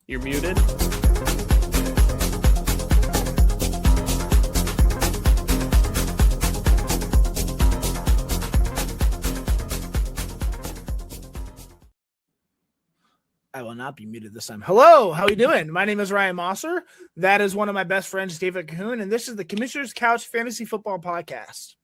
You're muted. I will not be muted this time. Hello, how are you doing? My name is Ryan Mossor. That is one of my best friends, David Kahoun, and this is the Commissioner's Couch Fantasy Football Podcast.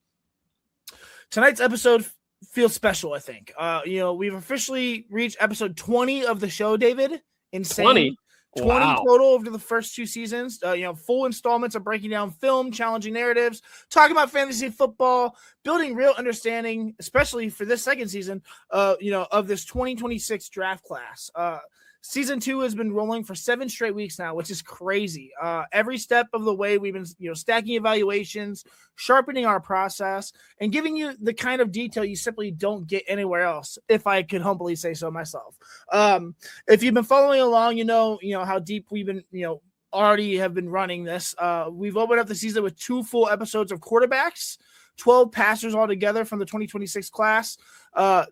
Tonight's episode feels special, I think. We've officially reached episode 20 of the show, David. Insane. 20 Wow. total over the first two seasons. Full installments of breaking down film, challenging narratives, talking about fantasy football, building real understanding, especially for this second season, of this 2026 draft class. Season 2 has been rolling for 7 straight weeks now, which is crazy. Every step of the way, we've been, stacking evaluations, sharpening our process, and giving you the kind of detail you simply don't get anywhere else, if I could humbly say so myself. If you've been following along, you know how deep we've been, already have been running this. We've opened up the season with 2 full episodes of quarterbacks, 12 passers altogether from the 2026 class,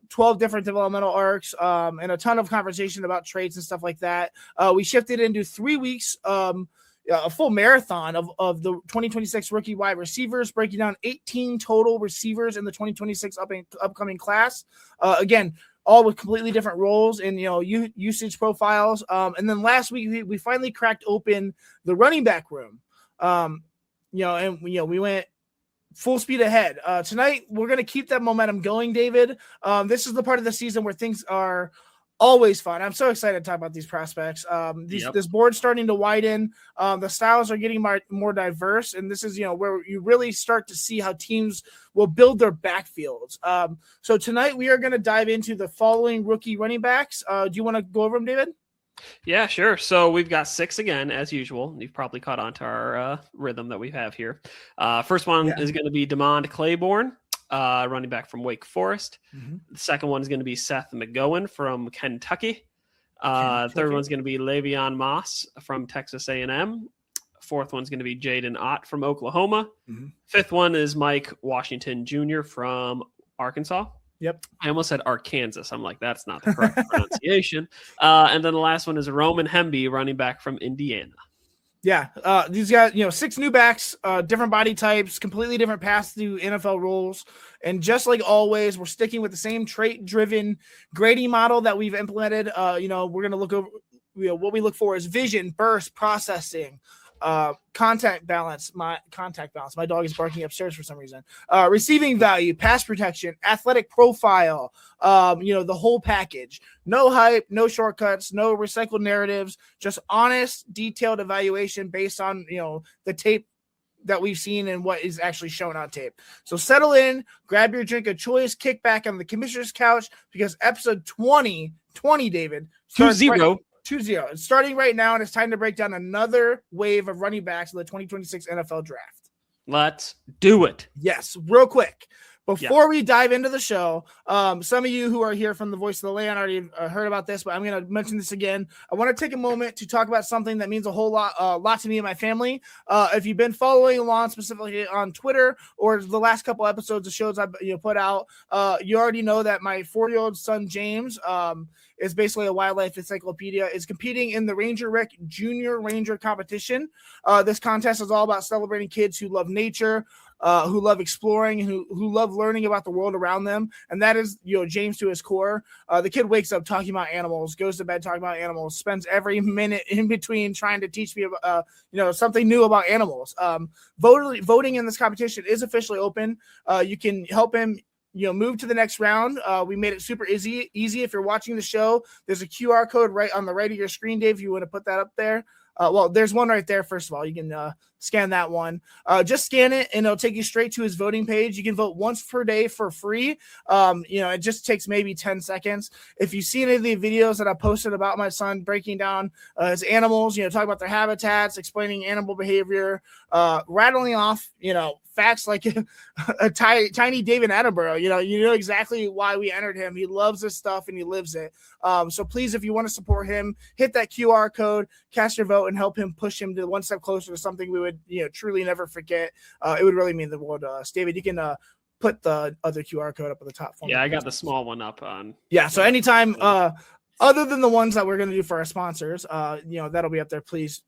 12 different developmental arcs, and a ton of conversation about traits and stuff like that. We shifted into 3 weeks, a full marathon of the 2026 rookie wide receivers, breaking down 18 total receivers in the 2026 upcoming class. Again, all with completely different roles and, usage profiles. And then last week, we finally cracked open the running back room. We went full speed ahead. Tonight, we're going to keep that momentum going, David. This is the part of the season where things are always fun. I'm so excited to talk about these prospects. This board's starting to widen. The styles are getting more diverse, and this is, where you really start to see how teams will build their backfields. So tonight, we are going to dive into the following rookie running backs. Do you want to go over them, David? Yeah, sure. So we've got 6 again, as usual. You've probably caught on to our rhythm that we have here. First one is going to be DeMond Claiborne, running back from Wake Forest. Mm-hmm. The second one is going to be Seth McGowan from Kentucky. Third one's going to be Le'Veon Moss from Texas A&M. Fourth one's going to be Jaden Ott from Oklahoma. Mm-hmm. Fifth one is Mike Washington Jr. from Arkansas. Yep. I almost said Arkansas. I'm like, that's not the correct pronunciation. And then the last one is Roman Hemby, running back from Indiana. Yeah. These guys, 6 new backs, different body types, completely different paths to NFL roles. And just like always, we're sticking with the same trait-driven grading model that we've implemented. We're going to look over, what we look for is vision, burst, processing, contact balance. My dog is barking upstairs for some reason. Receiving value, pass protection, athletic profile, the whole package. No hype, no shortcuts, no recycled narratives, just honest, detailed evaluation based on, the tape that we've seen and what is actually shown on tape. So settle in, grab your drink of choice, kick back on the commissioner's couch, because episode 20, David, 2-0. 2-0. It's starting right now, and it's time to break down another wave of running backs in the 2026 NFL draft. Let's do it. Yes, real quick. Before we dive into the show, some of you who are here from the Voice of the Land already heard about this, but I'm going to mention this again. I want to take a moment to talk about something that means a whole lot to me and my family. If you've been following along specifically on Twitter or the last couple episodes of shows I've put out, you already know that my 4-year-old son, James, is basically a wildlife encyclopedia, is competing in the Ranger Rick Junior Ranger competition. This contest is all about celebrating kids who love nature, who love exploring, and who love learning about the world around them. And that is, James to his core. The kid wakes up talking about animals, goes to bed talking about animals, spends every minute in between trying to teach me about, something new about animals. Voting in this competition is officially open. You can help him move to the next round. We made it super easy. If you're watching the show, there's a QR code right on the right of your screen, Dave, if you want to put that up there. There's one right there. First of all, you can scan that one. Just scan it, and it'll take you straight to his voting page. You can vote once per day for free. It just takes maybe 10 seconds. If you see any of the videos that I posted about my son breaking down his animals, talking about their habitats, explaining animal behavior, rattling off, facts like a tiny David Attenborough, you know exactly why we entered him. He loves this stuff and he lives it. So please, if you want to support him, hit that QR code, cast your vote, and help him push him to one step closer to something we would, truly never forget. It would really mean the world to us. David, you can put the other QR code up at the top for me. Yeah, I got the small one up on. Yeah, so anytime other than the ones that we're going to do for our sponsors, that'll be up there. Please,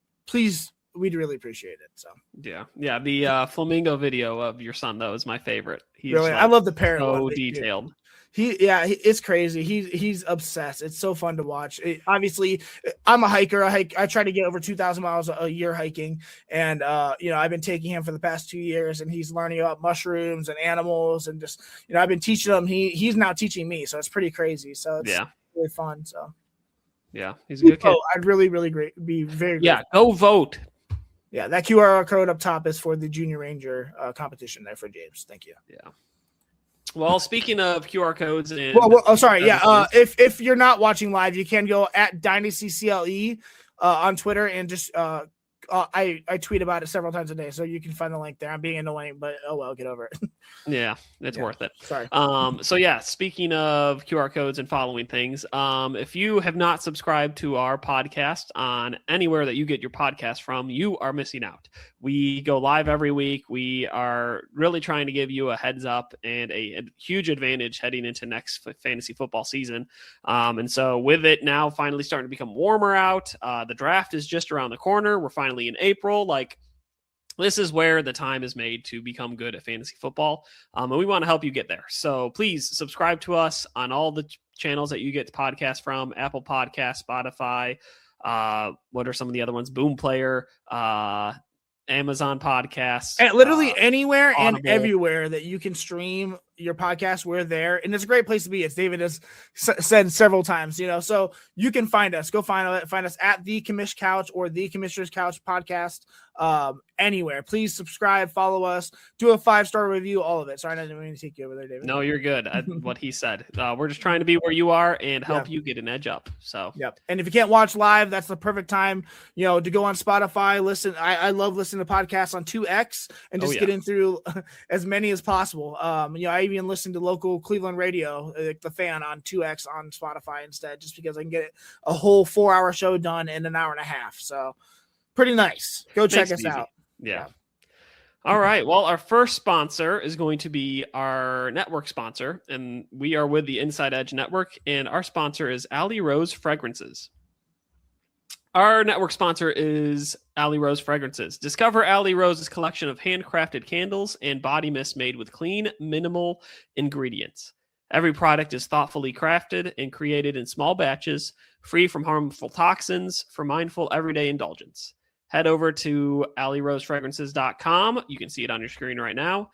we'd really appreciate it. So yeah. The flamingo video of your son though is my favorite. He's really, I love the parrot so one. detailed. It's crazy. He's obsessed. It's so fun to watch. Obviously, I'm a hiker. I try to get over 2,000 miles a year hiking, and I've been taking him for the past 2 years, and he's learning about mushrooms and animals, and just I've been teaching him. He's now teaching me, so it's pretty crazy. So it's really fun. So yeah, he's a good kid. I'd really be very grateful. Go vote. Yeah, that QR code up top is for the Junior Ranger competition there for James. Thank you. Yeah. Well, speaking of QR codes, and sorry. Yeah. If you're not watching live, you can go at Dynasty CLE on Twitter and just I tweet about it several times a day, so you can find the link there. I'm being annoying, but oh well, get over it. Yeah, it's worth it. Sorry. So yeah, speaking of QR codes and following things, if you have not subscribed to our podcast on anywhere that you get your podcast from, you are missing out. We go live every week. We are really trying to give you a heads up and a huge advantage heading into next fantasy football season. And so with it now finally starting to become warmer out, the draft is just around the corner. We're finally in April. This is where the time is made to become good at fantasy football. And we want to help you get there. So please subscribe to us on all the channels that you get podcasts from: Apple Podcasts, Spotify. What are some of the other ones? Boom Player, Amazon Podcasts. And literally anywhere Audible. And everywhere that you can stream your podcast, we're there. And it's a great place to be, as David has said several times, so you can find us. Go find us at the Commish Couch or the Commissioner's Couch podcast. Anywhere. Please subscribe, follow us, do a 5-star review, all of it. Sorry, I didn't mean to take you over there, David. No, you're good. What he said. We're just trying to be where you are and help you get an edge up. So And if you can't watch live, that's the perfect time, to go on Spotify, listen. I love listening to podcasts on 2X and just getting through as many as possible. I even listen to local Cleveland radio, The Fan, on 2X on Spotify instead, just because I can get a whole 4-hour show done in an hour and a half. So pretty nice. Go check us out. Yeah. All right. Well, our first sponsor is going to be our network sponsor, and we are with the Inside Edge Network, and our sponsor is Alley Rose Fragrances. Our network sponsor is Alley Rose Fragrances. Discover Alley Rose's collection of handcrafted candles and body mist made with clean, minimal ingredients. Every product is thoughtfully crafted and created in small batches, free from harmful toxins, for mindful everyday indulgence. Head over to alleyrosefragrances.com. You can see it on your screen right now.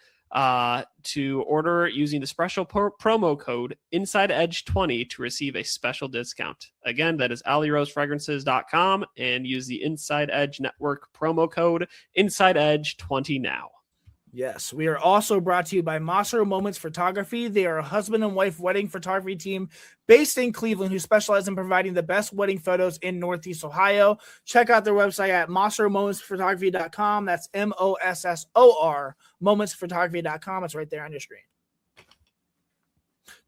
To order using the special promo code InsideEdge20 to receive a special discount. Again, that is alleyrosefragrances.com, and use the Inside Edge Network promo code InsideEdge20 now. Yes, we are also brought to you by Mossor Moments Photography. They are a husband and wife wedding photography team based in Cleveland who specialize in providing the best wedding photos in Northeast Ohio. Check out their website at MossorMomentsPhotography.com. That's MOSSOR, momentsphotography.com. It's right there on your screen.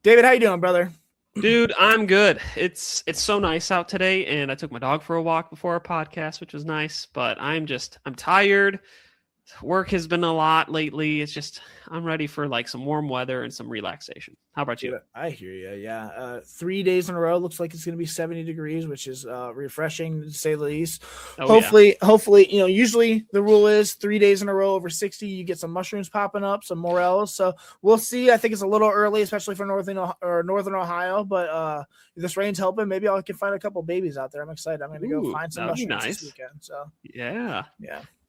David, how you doing, brother? Dude, I'm good. It's so nice out today, and I took my dog for a walk before our podcast, which was nice, but I'm tired. Work has been a lot lately. It's just, I'm ready for some warm weather and some relaxation. How about you? I hear you. Yeah. 3 days in a row. Looks like it's going to be 70 degrees, which is refreshing to say the least. Hopefully, usually the rule is 3 days in a row over 60, you get some mushrooms popping up, some morels. So we'll see. I think it's a little early, especially for Northern Ohio, but if this rain's helping, maybe I can find a couple babies out there. I'm excited. I'm going to go find some mushrooms this weekend. So yeah.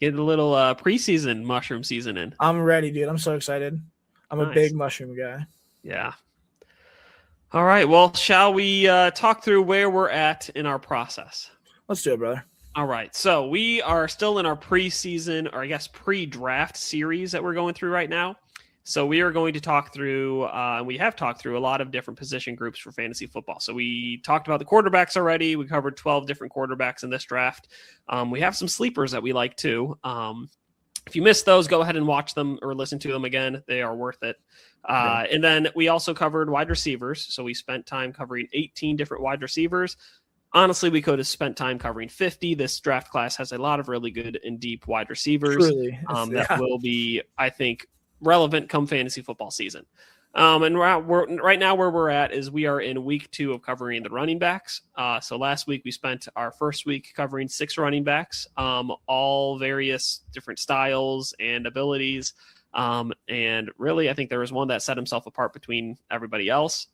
Get a little preseason mushroom season in. I'm ready, dude. I'm so excited. I'm a big mushroom guy. Yeah. All right. Well, shall we talk through where we're at in our process? Let's do it, brother. All right. So we are still in our preseason, or I guess pre-draft series that we're going through right now. So we are going to talk through, and we have talked through a lot of different position groups for fantasy football. So we talked about the quarterbacks already. We covered 12 different quarterbacks in this draft. We have some sleepers that we like too. If you missed those, go ahead and watch them or listen to them again. They are worth it. And then we also covered wide receivers. So we spent time covering 18 different wide receivers. Honestly, we could have spent time covering 50. This draft class has a lot of really good and deep wide receivers that will be, I think, relevant come fantasy football season. And right now where we're at is we are in week 2 of covering the running backs. So last week we spent our first week covering 6 running backs, all various different styles and abilities. And really, I think there was one that set himself apart between everybody else.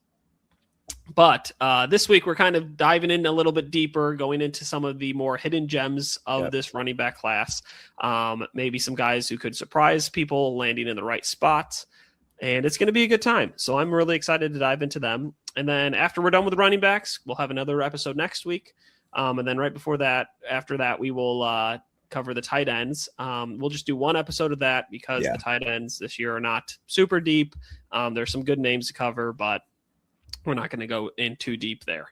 But this week, we're kind of diving in a little bit deeper, going into some of the more hidden gems of this running back class. Maybe some guys who could surprise people landing in the right spots. And it's going to be a good time. So I'm really excited to dive into them. And then after we're done with the running backs, we'll have another episode next week. And then right before that, after that, we will cover the tight ends. We'll just do one episode of that because the tight ends this year are not super deep. There's some good names to cover, but we're not going to go in too deep there.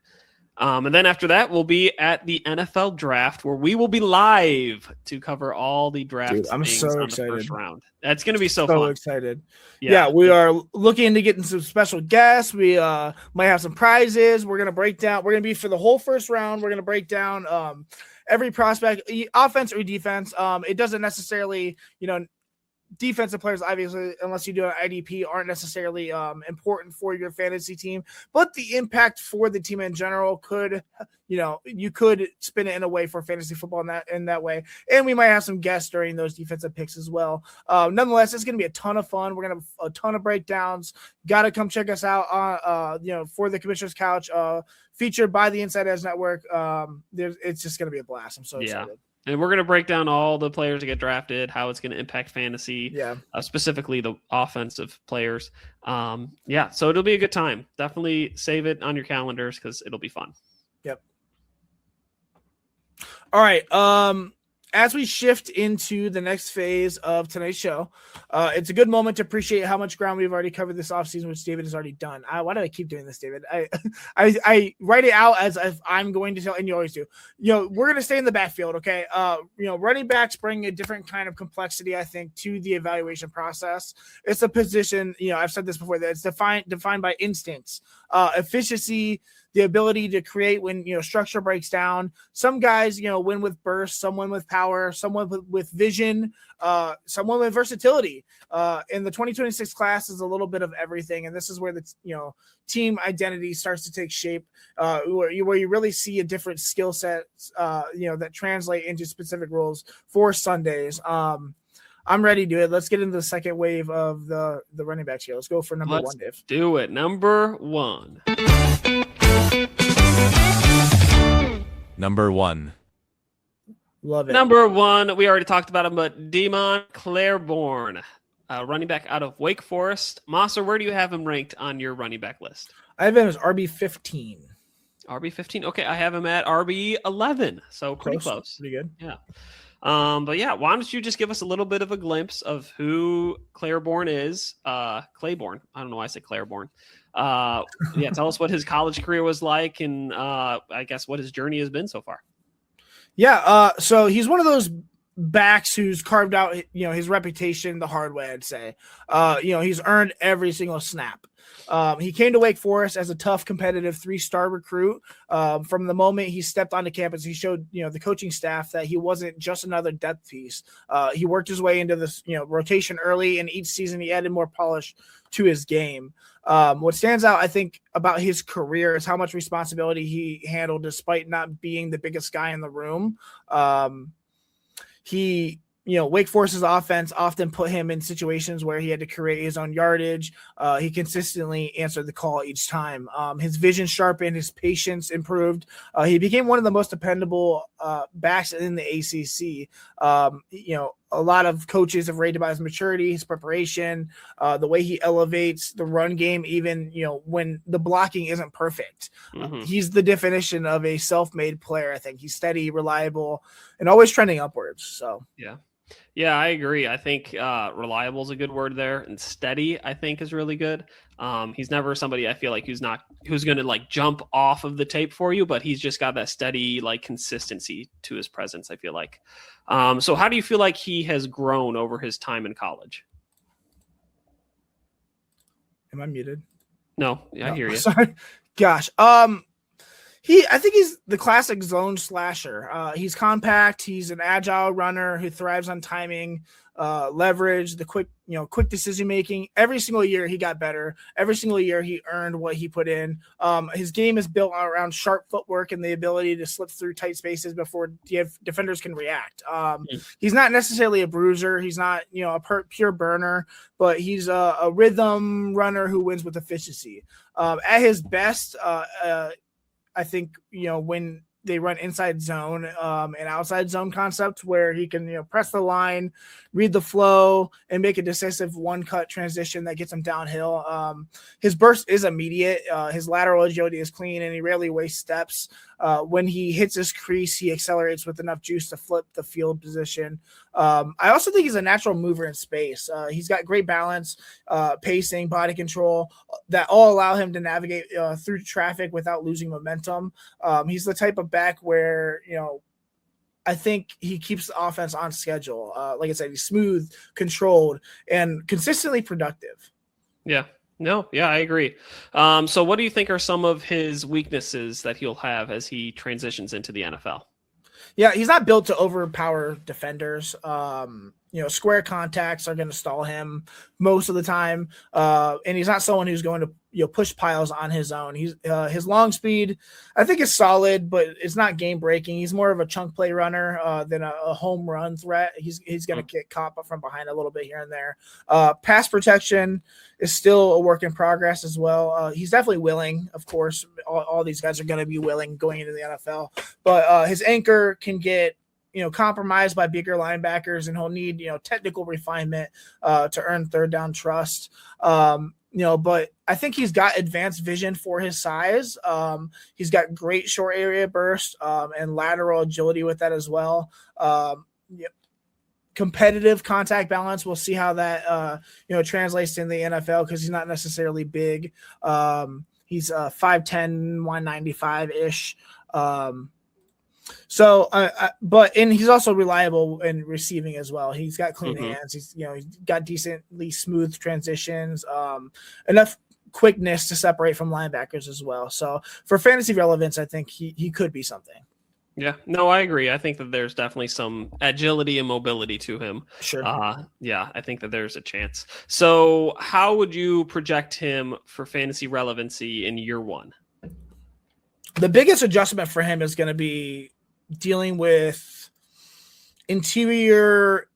And then after that, we'll be at the NFL draft where we will be live to cover all the draft. Dude, I'm so excited. The first round. That's going to be so fun. Excited. Yeah, we are looking into getting some special guests. We might have some prizes. We're going to break down. We're going to be for the whole first round. We're going to break down every prospect, offense or defense. It doesn't necessarily, defensive players, obviously, unless you do an IDP, aren't necessarily important for your fantasy team, but the impact for the team in general could, you could spin it in a way for fantasy football in that way. And we might have some guests during those defensive picks as well. Nonetheless, it's going to be a ton of fun. We're going to have a ton of breakdowns. Got to come check us out on, for the Commissioner's Couch, featured by the Inside Edge Network. It's just going to be a blast. I'm so excited. And we're going to break down all the players that get drafted, how it's going to impact fantasy, specifically the offensive players. So it'll be a good time. Definitely save it on your calendars because it'll be fun. Yep. All right. As we shift into the next phase of tonight's show, it's a good moment to appreciate how much ground we've already covered this offseason, which David has already done. Why do I keep doing this, David? I write it out as if I'm going to tell, and you always do. We're going to stay in the backfield, okay? Running backs bring a different kind of complexity, I think, to the evaluation process. It's a position, I've said this before, that it's defined by instincts, efficiency, the ability to create when, structure breaks down. Some guys, win with burst, someone with power, someone with vision, someone with versatility. In the 2026 class is a little bit of everything. And this is where the, team identity starts to take shape, where you really see a different skill set, that translate into specific roles for Sundays. I'm ready to do it. Let's get into the second wave of the running backs here. Let's go for number 1, Dave. Let's do it. Number 1. Number 1. Love it. Number 1, we already talked about him, but Demond Claiborne, running back out of Wake Forest. Mossor, where do you have him ranked on your running back list? I have him as RB15. RB15? Okay, I have him at RB11, so pretty close. Pretty good. Yeah. Why don't you just give us a little bit of a glimpse of who Claiborne is? Claiborne. I don't know why I said Claiborne. Tell us what his college career was like, and I guess what his journey has been so far. So he's one of those backs who's carved out, his reputation the hard way, I'd say. He's earned every single snap. He came to Wake Forest as a tough, competitive 3-star recruit. From the moment he stepped onto campus, he showed, the coaching staff that he wasn't just another depth piece. He worked his way into this, rotation early, and each season he added more polish to his game. What stands out, I think, about his career is how much responsibility he handled despite not being the biggest guy in the room. Wake Forest's offense often put him in situations where he had to create his own yardage. He consistently answered the call each time. His vision sharpened, his patience improved. He became one of the most dependable backs in the ACC. A lot of coaches have raved about his maturity, his preparation, the way he elevates the run game, even, when the blocking isn't perfect. Mm-hmm. He's the definition of a self-made player. I think he's steady, reliable, and always trending upwards. So, Yeah, I agree. I think reliable is a good word there, and steady, I think, is really good. He's never somebody I feel like who's going to jump off of the tape for you, but he's just got that steady consistency to his presence, I feel like. So how do you feel like he has grown over his time in college? Am I muted? No, I hear you. Sorry. Gosh. I think he's the classic zone slasher. He's compact. He's an agile runner who thrives on timing, leverage, the quick decision making. Every single year he got better. Every single year he earned what he put in. His game is built around sharp footwork and the ability to slip through tight spaces before defenders can react. He's not necessarily a bruiser. He's not a pure burner, but he's a rhythm runner who wins with efficiency. At his best, I think, when they run inside zone and outside zone concept where he can, press the line, read the flow, and make a decisive one-cut transition that gets him downhill. His burst is immediate. His lateral agility is clean, and he rarely wastes steps. When he hits his crease, he accelerates with enough juice to flip the field position. I also think he's a natural mover in space. He's got great balance, pacing, body control that all allow him to navigate through traffic without losing momentum. He's the type of back where, I think he keeps the offense on schedule. Like I said, he's smooth, controlled, and consistently productive. Yeah. No, yeah, I agree. So what do you think are some of his weaknesses that he'll have as he transitions into the NFL? Yeah, he's not built to overpower defenders. Square contacts are going to stall him most of the time. And he's not someone who's going to push piles on his own. His long speed, I think, is solid, but it's not game breaking. He's more of a chunk play runner than a home run threat. He's going to get caught from behind a little bit here and there. Pass protection is still a work in progress as well. He's definitely willing, of course. All these guys are going to be willing going into the NFL, but his anchor can get compromised by bigger linebackers, and he'll need technical refinement to earn third down trust. But I think he's got advanced vision for his size. He's got great short area burst and lateral agility with that as well. Competitive contact balance. We'll see how that translates in the NFL because he's not necessarily big. He's 5'10", 195 ish. But he's also reliable in receiving as well. He's got clean hands. He's got decently smooth transitions, enough quickness to separate from linebackers as well. So for fantasy relevance, I think he could be something. Yeah, no, I agree. I think that there's definitely some agility and mobility to him. Sure. Yeah, I think that there's a chance. So how would you project him for fantasy relevancy in year one? The biggest adjustment for him is going to be dealing with interior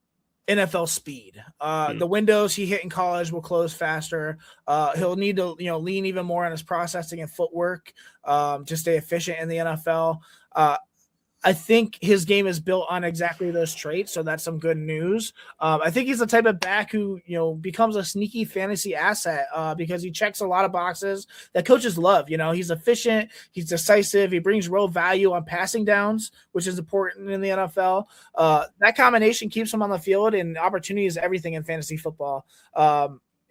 NFL speed. The windows he hit in college will close faster. He'll need to lean even more on his processing and footwork to stay efficient in the NFL. I think his game is built on exactly those traits, so that's some good news. I think he's the type of back who becomes a sneaky fantasy asset because he checks a lot of boxes that coaches love. He's efficient, he's decisive, he brings real value on passing downs, which is important in the NFL. That combination keeps him on the field, and opportunity is everything in fantasy football.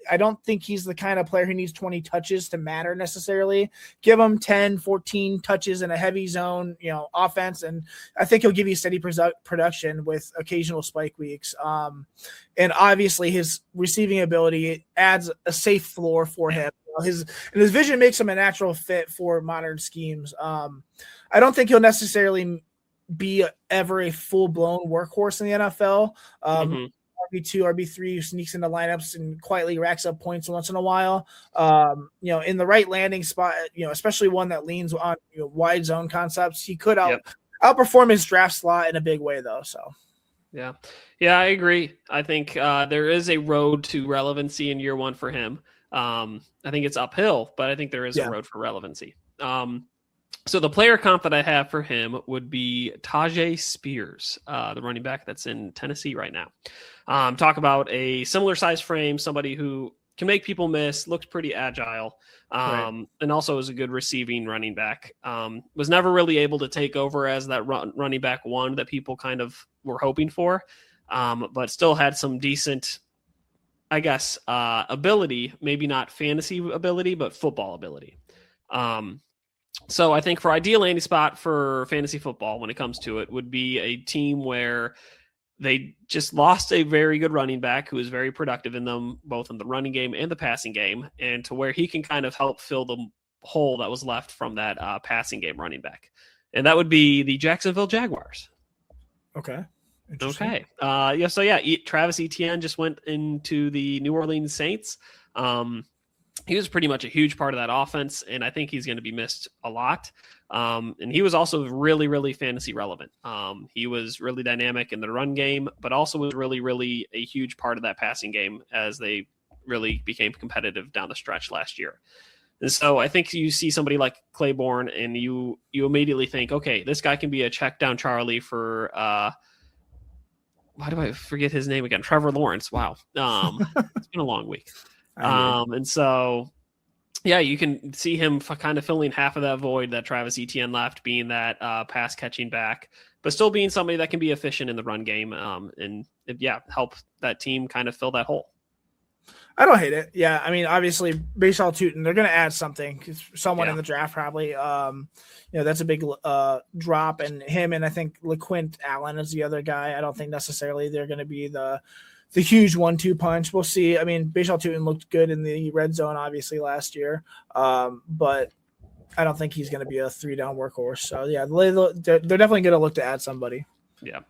I don't think he's the kind of player who needs 20 touches to matter necessarily. Give him 10, 14 touches in a heavy zone, offense, and I think he'll give you steady production with occasional spike weeks. And obviously his receiving ability adds a safe floor for him. His vision makes him a natural fit for modern schemes. I don't think he'll necessarily be ever a full-blown workhorse in the NFL. RB2, RB3 who sneaks into lineups and quietly racks up points once in a while. In the right landing spot, especially one that leans on wide zone concepts, he could outperform his draft slot in a big way, though. So, yeah, I agree. I think there is a road to relevancy in year one for him. I think it's uphill, but I think there is a road for relevancy. So the player comp that I have for him would be Tajay Spears, the running back that's in Tennessee right now. Talk about a similar size frame, somebody who can make people miss, looks pretty agile, and also is a good receiving running back. Was never really able to take over as that running back one that people kind of were hoping for, but still had some decent, I guess, ability, maybe not fantasy ability, but football ability. So I think for ideal landing spot for fantasy football when it comes to it would be a team where they just lost a very good running back who is very productive in them, both in the running game and the passing game, and to where he can kind of help fill hole that was left from that passing game running back, and that would be the Jacksonville Jaguars. Okay. Okay. Travis Etienne just went into the New Orleans Saints. He was pretty much a huge part of that offense, and I think he's going to be missed a lot. And he was also really, really fantasy relevant. He was really dynamic in the run game, but also was really, really a huge part of that passing game as they really became competitive down the stretch last year. And so I think you see somebody like Claiborne, and you immediately think, okay, this guy can be a check down Charlie for why do I forget his name again? Trevor Lawrence. Wow. It's been a long week. And so, yeah, you can see him kind of filling half of that void that Travis Etienne left, being that pass catching back, but still being somebody that can be efficient in the run game and help that team kind of fill that hole. I don't hate it. Yeah, I mean, obviously, Basal Tootin, they're going to add something. Someone in the draft probably. That's a big drop, and him and I think LeQuint Allen is the other guy. I don't think necessarily they're going to be the huge 1-2 punch. We'll see. I mean, Basal Tootin looked good in the red zone, obviously, last year, but I don't think he's going to be a 3-down workhorse. So, yeah, they're definitely going to look to add somebody. Yeah,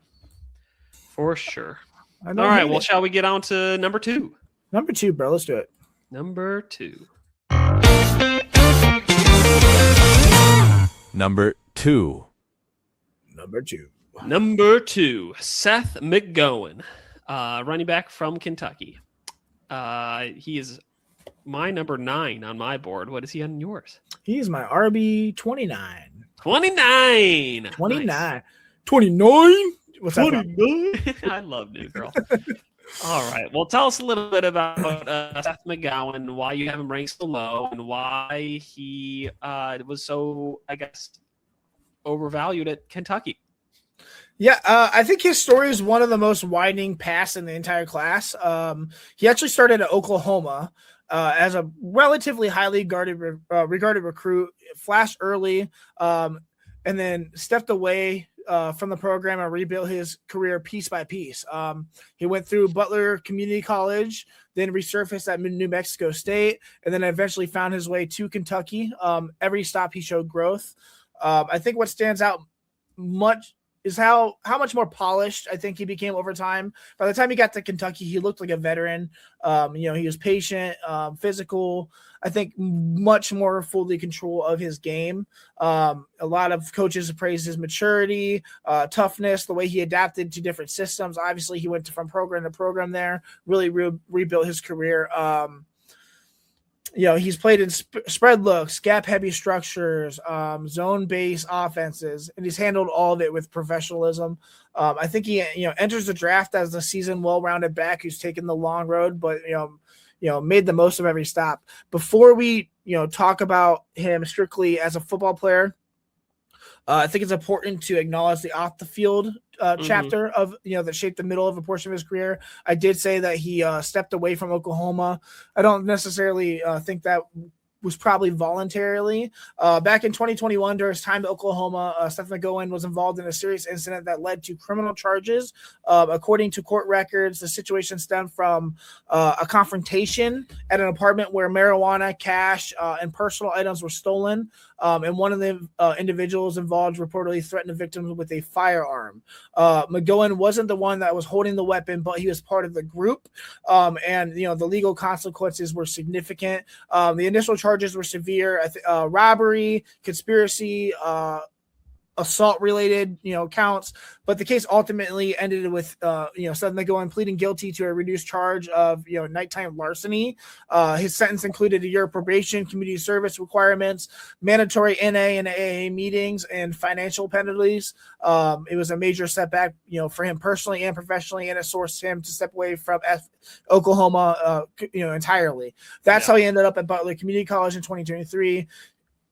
for sure. All right, well, shall we get on to number 2? Number 2, bro. Let's do it. Number 2. Number 2. Number 2, Seth McGowan, running back from Kentucky. He is my number 9 on my board. What is he on yours? He's my RB 29. 29. 29. Nice. 29? What's 29? I love New Girl. All right. Well, tell us a little bit about Seth McGowan, why you have him ranked so low, and why he was so, I guess, overvalued at Kentucky. Yeah, I think his story is one of the most widening paths in the entire class. He actually started at Oklahoma as a relatively highly regarded recruit, flashed early, and then stepped away from the program and rebuilt his career piece by piece. He went through Butler Community College, then resurfaced at New Mexico State, and then eventually found his way to Kentucky. Every stop he showed growth. I think what stands out much is how much more polished I think he became over time. By the time he got to Kentucky, he looked like a veteran. He was patient, physical, I think much more fully control of his game. A lot of coaches praised his maturity, toughness, the way he adapted to different systems. Obviously, he went from program to program there, really rebuilt his career. He's played in spread looks, gap-heavy structures, zone-based offenses, and he's handled all of it with professionalism. I think he, enters the draft as a seasoned, well-rounded back who's taken the long road, but made the most of every stop. Before we, talk about him strictly as a football player, I think it's important to acknowledge the off the field chapter of, that shaped the middle of a portion of his career. I did say that he stepped away from Oklahoma. I don't necessarily think that was probably voluntarily. Back in 2021, during his time at Oklahoma, Seth McGowan was involved in a serious incident that led to criminal charges. According to court records, the situation stemmed from a confrontation at an apartment where marijuana, cash, and personal items were stolen. And one of the individuals involved reportedly threatened the victim with a firearm. McGowan wasn't the one that was holding the weapon, but he was part of the group. And the legal consequences were significant. The initial charges were severe: robbery, conspiracy, assault-related, counts. But the case ultimately ended with, Seth McGowan pleading guilty to a reduced charge of, nighttime larceny. His sentence included a year of probation, community service requirements, mandatory NA and AA meetings, and financial penalties. It was a major setback, for him personally and professionally, and it forced him to step away from Oklahoma, entirely. That's how he ended up at Butler Community College in 2023.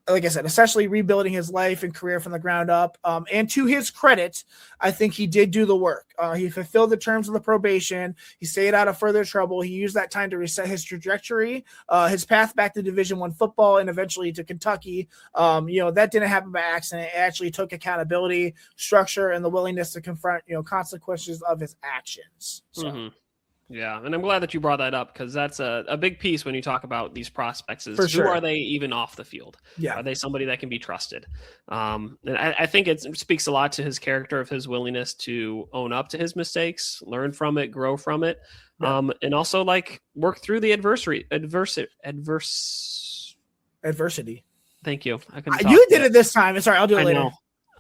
Like I said, essentially rebuilding his life and career from the ground up. And to his credit, I think he did do the work. He fulfilled the terms of the probation. He stayed out of further trouble. He used that time to reset his trajectory, his path back to Division I football, and eventually to Kentucky. That didn't happen by accident. It actually took accountability, structure, and the willingness to confront, consequences of his actions. So. Yeah, and I'm glad that you brought that up because that's a big piece when you talk about these prospects is For sure. Who are they even off the field? Yeah. Are they somebody that can be trusted? And I think it speaks a lot to his character of his willingness to own up to his mistakes, learn from it, grow from it, and also like work through the adversity. Thank you. You did it this time. Sorry, I'll do it later. Know.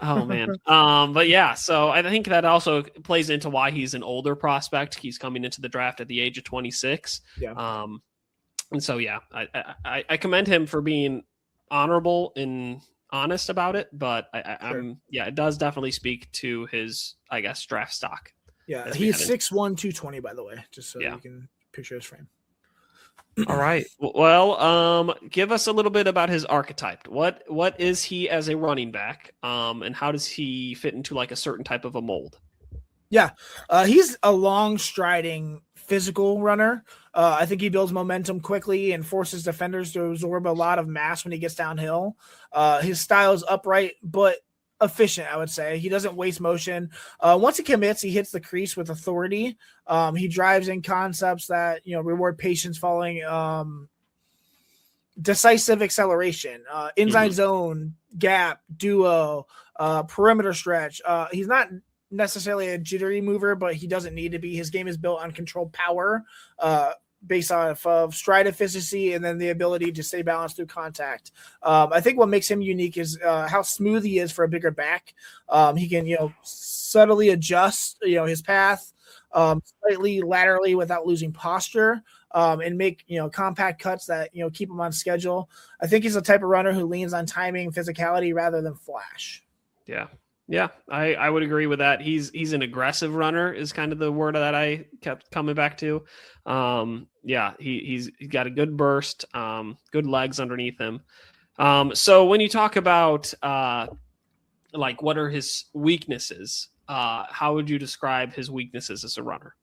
Oh man. But yeah, so I think that also plays into why he's an older prospect. He's coming into the draft at the age of 26. Yeah. And so yeah, I commend him for being honorable and honest about it, but it does definitely speak to his, I guess, draft stock. Yeah, he's 6'1", 220, by the way, just so you can picture his frame. All right. Well, give us a little bit about his archetype. What is he as a running back? And how does he fit into like a certain type of a mold? Yeah, he's a long striding physical runner. I think he builds momentum quickly and forces defenders to absorb a lot of mass when he gets downhill. His style is upright, but efficient, I would say. He doesn't waste motion. Once he commits, he hits the crease with authority. He drives in concepts that, reward patience following decisive acceleration, inside zone, gap, duo, perimeter stretch. He's not necessarily a jittery mover, but he doesn't need to be. His game is built on controlled power, based off of stride efficiency and then the ability to stay balanced through contact. I think what makes him unique is how smooth he is for a bigger back. He can, subtly adjust, his path slightly laterally without losing posture, and make, compact cuts that, keep him on schedule. I think he's the type of runner who leans on timing, physicality rather than flash. Yeah. Yeah, I would agree with that. He's an aggressive runner is kind of the word that I kept coming back to. He's got a good burst, good legs underneath him. So when you talk about like what are his weaknesses, how would you describe his weaknesses as a runner?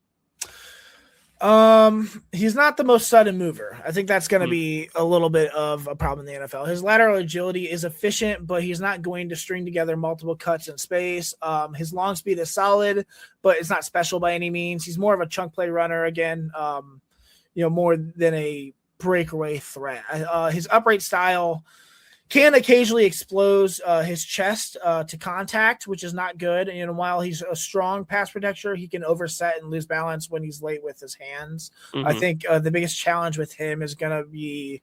He's not the most sudden mover. I think that's going to be a little bit of a problem in the NFL. His lateral agility is efficient, but he's not going to string together multiple cuts in space. His long speed is solid, but it's not special by any means. He's more of a chunk play runner again, more than a breakaway threat. His upright style can occasionally expose his chest to contact, which is not good. And while he's a strong pass protector, he can overset and lose balance when he's late with his hands. I think the biggest challenge with him is going to be,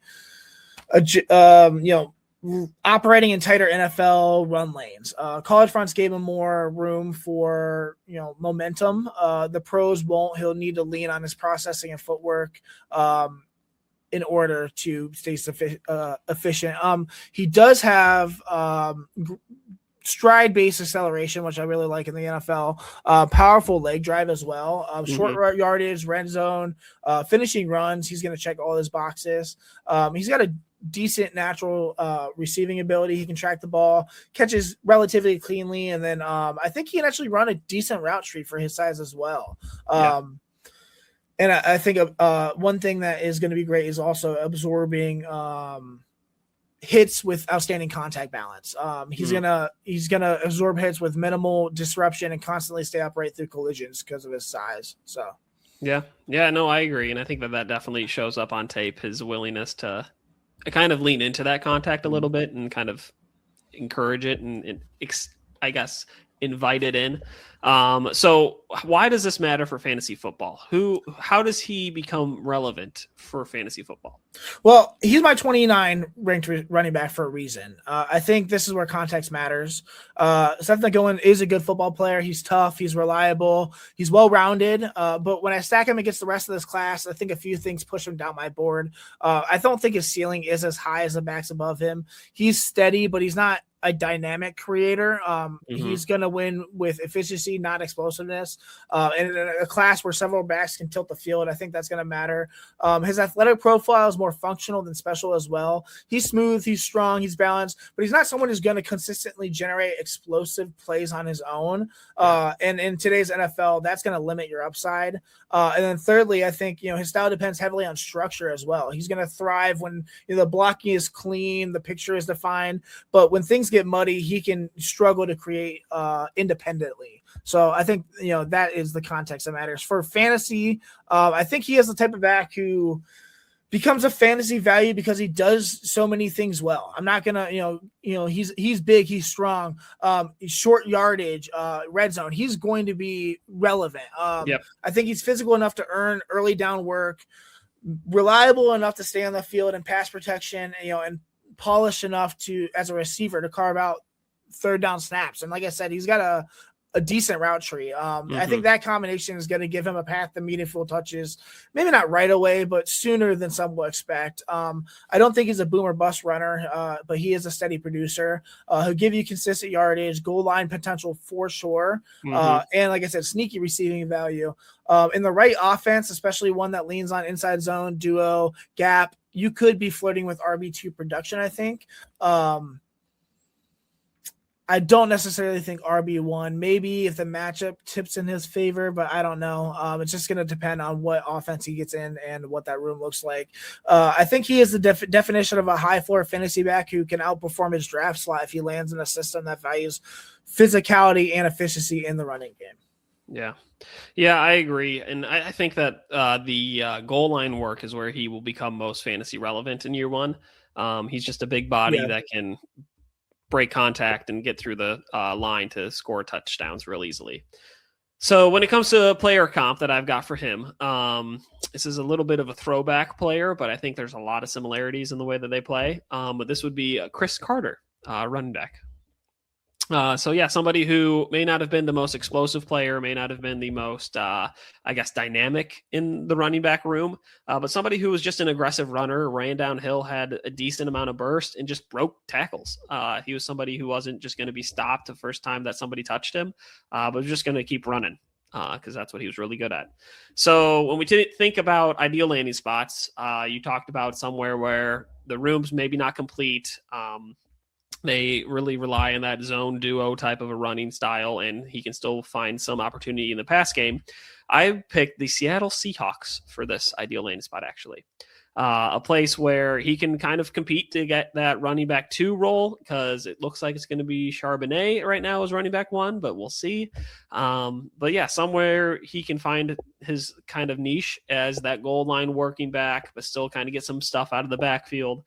operating in tighter NFL run lanes. College fronts gave him more room for, momentum. The pros won't. He'll need to lean on his processing and footwork in order to stay efficient. He does have stride-based acceleration, which I really like in the NFL. Powerful leg drive as well. Short yardage, red zone, finishing runs. He's going to check all his boxes. He's got a decent natural receiving ability. He can track the ball, catches relatively cleanly, and then I think he can actually run a decent route tree for his size as well. And I think one thing that is going to be great is also absorbing hits with outstanding contact balance. He's gonna absorb hits with minimal disruption and constantly stay upright through collisions because of his size. So no, I agree, and I think that definitely shows up on tape. His willingness to kind of lean into that contact a little bit and kind of encourage it and I guess invite it in. So why does this matter for fantasy football? How does he become relevant for fantasy football? Well, he's my 29 ranked running back for a reason. I think this is where context matters. Seth McGowan is a good football player. He's tough. He's reliable. He's well-rounded. But when I stack him against the rest of this class, I think a few things push him down my board. I don't think his ceiling is as high as the backs above him. He's steady, but he's not a dynamic creator. He's going to win with efficiency, not explosiveness. And in a class where several backs can tilt the field, I think that's going to matter. His athletic profile is more functional than special as well. He's smooth, he's strong, he's balanced, but he's not someone who's going to consistently generate explosive plays on his own. And in today's NFL, that's going to limit your upside. And then thirdly, I think, his style depends heavily on structure as well. He's going to thrive when the blocking is clean, the picture is defined, but when things get muddy, he can struggle to create independently. So I think, that is the context that matters. For fantasy, I think he is the type of back who becomes a fantasy value because he does so many things well. I'm not gonna, he's big, he's strong, short yardage, red zone. He's going to be relevant. I think he's physical enough to earn early down work, reliable enough to stay on the field and pass protection, and polished enough to, as a receiver, to carve out third down snaps. And like I said, he's got a decent route tree. I think that combination is going to give him a path to meaningful touches, maybe not right away, but sooner than some will expect. I don't think he's a boom or bust runner, but he is a steady producer. He'll give you consistent yardage, goal line potential for sure. And like I said, sneaky receiving value. In the right offense, especially one that leans on inside zone, duo, gap, you could be flirting with RB2 production, I think. I don't necessarily think RB1, maybe if the matchup tips in his favor, but I don't know. It's just going to depend on what offense he gets in and what that room looks like. I think he is the definition of a high floor fantasy back who can outperform his draft slot if he lands in a system that values physicality and efficiency in the running game. Yeah, I agree. And I think that the goal line work is where he will become most fantasy relevant in year one. He's just a big body that can break contact and get through the line to score touchdowns real easily. So when it comes to player comp that I've got for him, this is a little bit of a throwback player, but I think there's a lot of similarities in the way that they play. But this would be Chris Carter, running back. Somebody who may not have been the most explosive player, may not have been the most, dynamic in the running back room, but somebody who was just an aggressive runner, ran downhill, had a decent amount of burst, and just broke tackles. He was somebody who wasn't just going to be stopped the first time that somebody touched him, but was just going to keep running because that's what he was really good at. So when we think about ideal landing spots, you talked about somewhere where the room's maybe not complete. They really rely on that zone duo type of a running style, and he can still find some opportunity in the pass game. I picked the Seattle Seahawks for this ideal landing spot, actually. A place where he can kind of compete to get that running back 2 role, because it looks like it's going to be Charbonnet right now as running back 1, but we'll see. Somewhere he can find his kind of niche as that goal line working back, but still kind of get some stuff out of the backfield.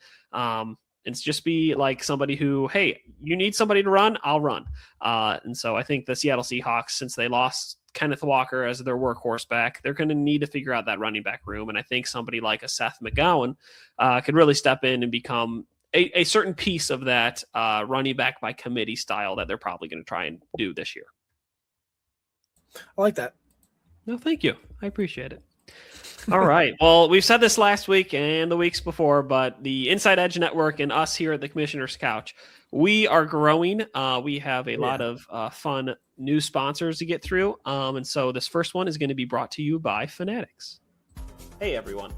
It's just be like somebody who, hey, you need somebody to run, I'll run. And so I think the Seattle Seahawks, since they lost Kenneth Walker as their workhorse back, they're going to need to figure out that running back room. And I think somebody like a Seth McGowan could really step in and become a certain piece of that running back by committee style that they're probably going to try and do this year. I like that. No, thank you. I appreciate it. All right. Well, we've said this last week and the weeks before, but the Inside Edge Network and us here at the Commissioner's Couch, we are growing. We have a lot of fun new sponsors to get through. And so this first one is going to be brought to you by Fanatics. Hey, everyone.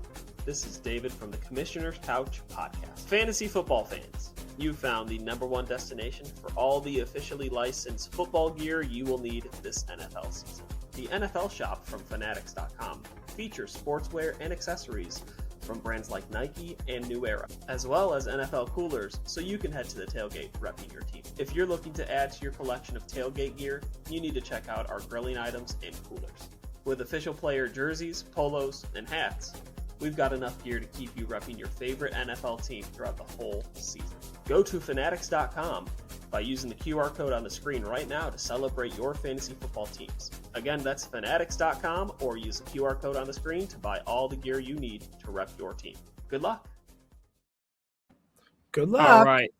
This is David from the Commissioner's Couch podcast. Fantasy football fans, you've found the #1 destination for all the officially licensed football gear you will need this NFL season. The NFL shop from Fanatics.com features sportswear and accessories from brands like Nike and New Era, as well as NFL coolers, so you can head to the tailgate repping your team. If you're looking to add to your collection of tailgate gear, you need to check out our grilling items and coolers. With official player jerseys, polos, and hats, we've got enough gear to keep you repping your favorite NFL team throughout the whole season. Go to Fanatics.com by using the QR code on the screen right now to celebrate your fantasy football teams. Again, that's Fanatics.com, or use the QR code on the screen to buy all the gear you need to rep your team. Good luck. Good luck. All right.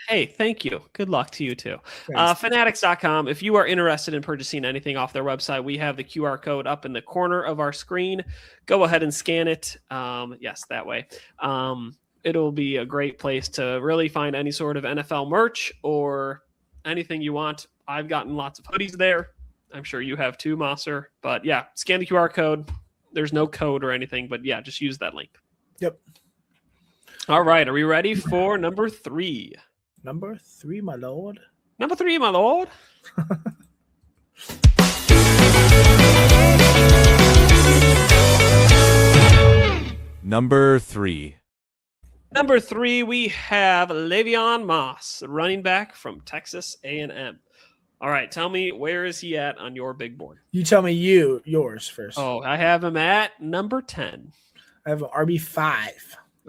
Hey, thank you. Good luck to you too. Fanatics.com. If you are interested in purchasing anything off their website, we have the QR code up in the corner of our screen. Go ahead and scan it. Yes, that way. It'll be a great place to really find any sort of NFL merch or anything you want. I've gotten lots of hoodies there. I'm sure you have too, Mossor. But yeah, scan the QR code. There's no code or anything, but yeah, just use that link. Yep. All right. Are we ready for number 3? Number 3, my lord. Number 3, my lord. Number 3. Number 3, we have Le'Veon Moss, running back from Texas A&M. All right, tell me, where is he at on your big board? You tell me yours first. Oh, I have him at number 10. I have an RB5.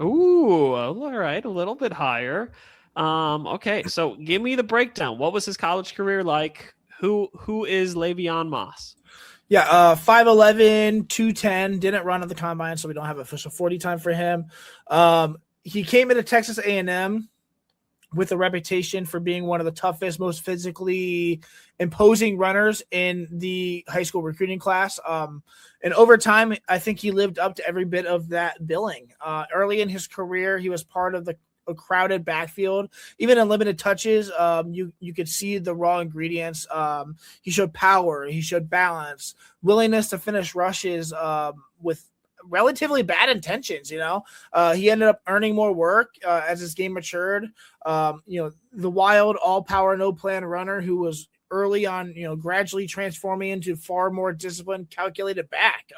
Ooh, all right, a little bit higher. Okay, so give me the breakdown. What was his college career like? Who is Le'Veon Moss? Yeah, 5'11", 210. Didn't run at the combine, so we don't have official 40 time for him. He came into Texas A&M with a reputation for being one of the toughest, most physically imposing runners in the high school recruiting class. And over time, I think he lived up to every bit of that billing. Early in his career, he was part of a crowded backfield. Even in limited touches, you could see the raw ingredients. He showed power. He showed balance, willingness to finish rushes with relatively bad intentions. He ended up earning more work as his game matured. The wild, all power, no plan runner who was early on, gradually transforming into far more disciplined, calculated back.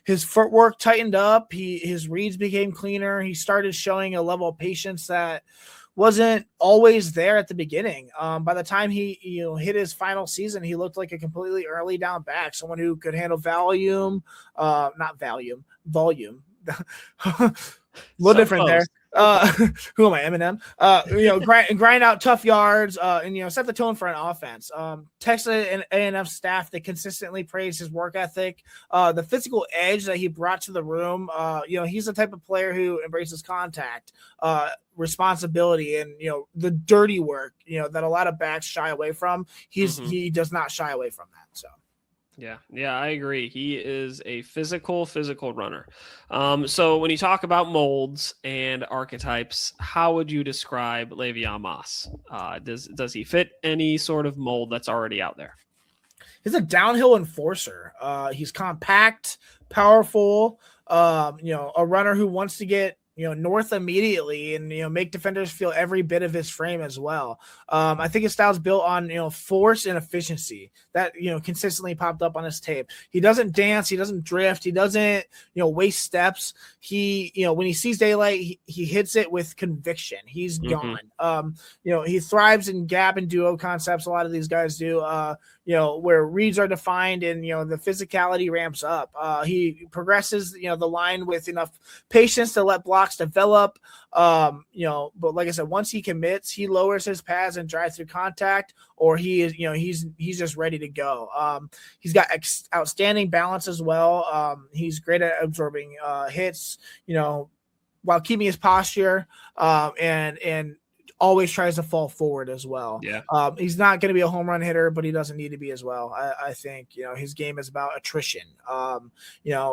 His footwork tightened up. His reads became cleaner. He started showing a level of patience that wasn't always there at the beginning. By the time he hit his final season, he looked like a completely early down back, someone who could handle volume. A little different there. Who am I, Eminem? Grind out tough yards, and set the tone for an offense. Texas and A&M staff, they consistently praise his work ethic, the physical edge that he brought to the room. He's the type of player who embraces contact, responsibility, and the dirty work that a lot of backs shy away from. He does not shy away from that. So. Yeah, I agree. He is a physical runner. So when you talk about molds and archetypes, how would you describe Le'Veon Moss? Does he fit any sort of mold that's already out there? He's a downhill enforcer. He's compact, powerful, a runner who wants to get north immediately and make defenders feel every bit of his frame as well. I think his style's built on force and efficiency that consistently popped up on his tape. He doesn't dance, he doesn't drift, he doesn't waste steps. He when he sees daylight, he hits it with conviction. He's gone. He thrives in gap and duo concepts. A lot of these guys do. Where reads are defined and the physicality ramps up. He progresses the line with enough patience to let blocks develop. But like I said, once he commits, he lowers his pads and drives through contact, or he is he's just ready to go. He's got outstanding balance as well. He's great at absorbing hits, while keeping his posture, and always tries to fall forward as well. Yeah. He's not going to be a home run hitter, but he doesn't need to be as well. I think, his game is about attrition.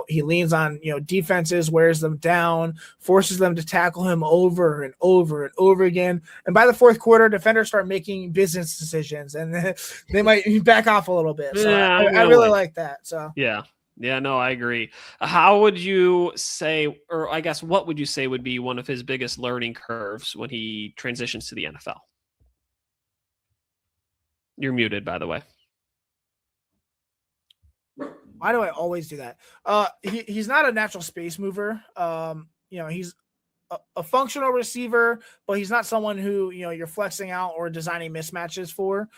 He leans on, defenses, wears them down, forces them to tackle him over and over and over again. And by the fourth quarter, defenders start making business decisions and they might back off a little bit. So yeah, I really like that. So Yeah, no, I agree. How would you say, or I guess what would you say would be one of his biggest learning curves when he transitions to the NFL? You're muted, by the way. Why do I always do that? He's not a natural space mover. He's a functional receiver, but he's not someone who you're flexing out or designing mismatches for.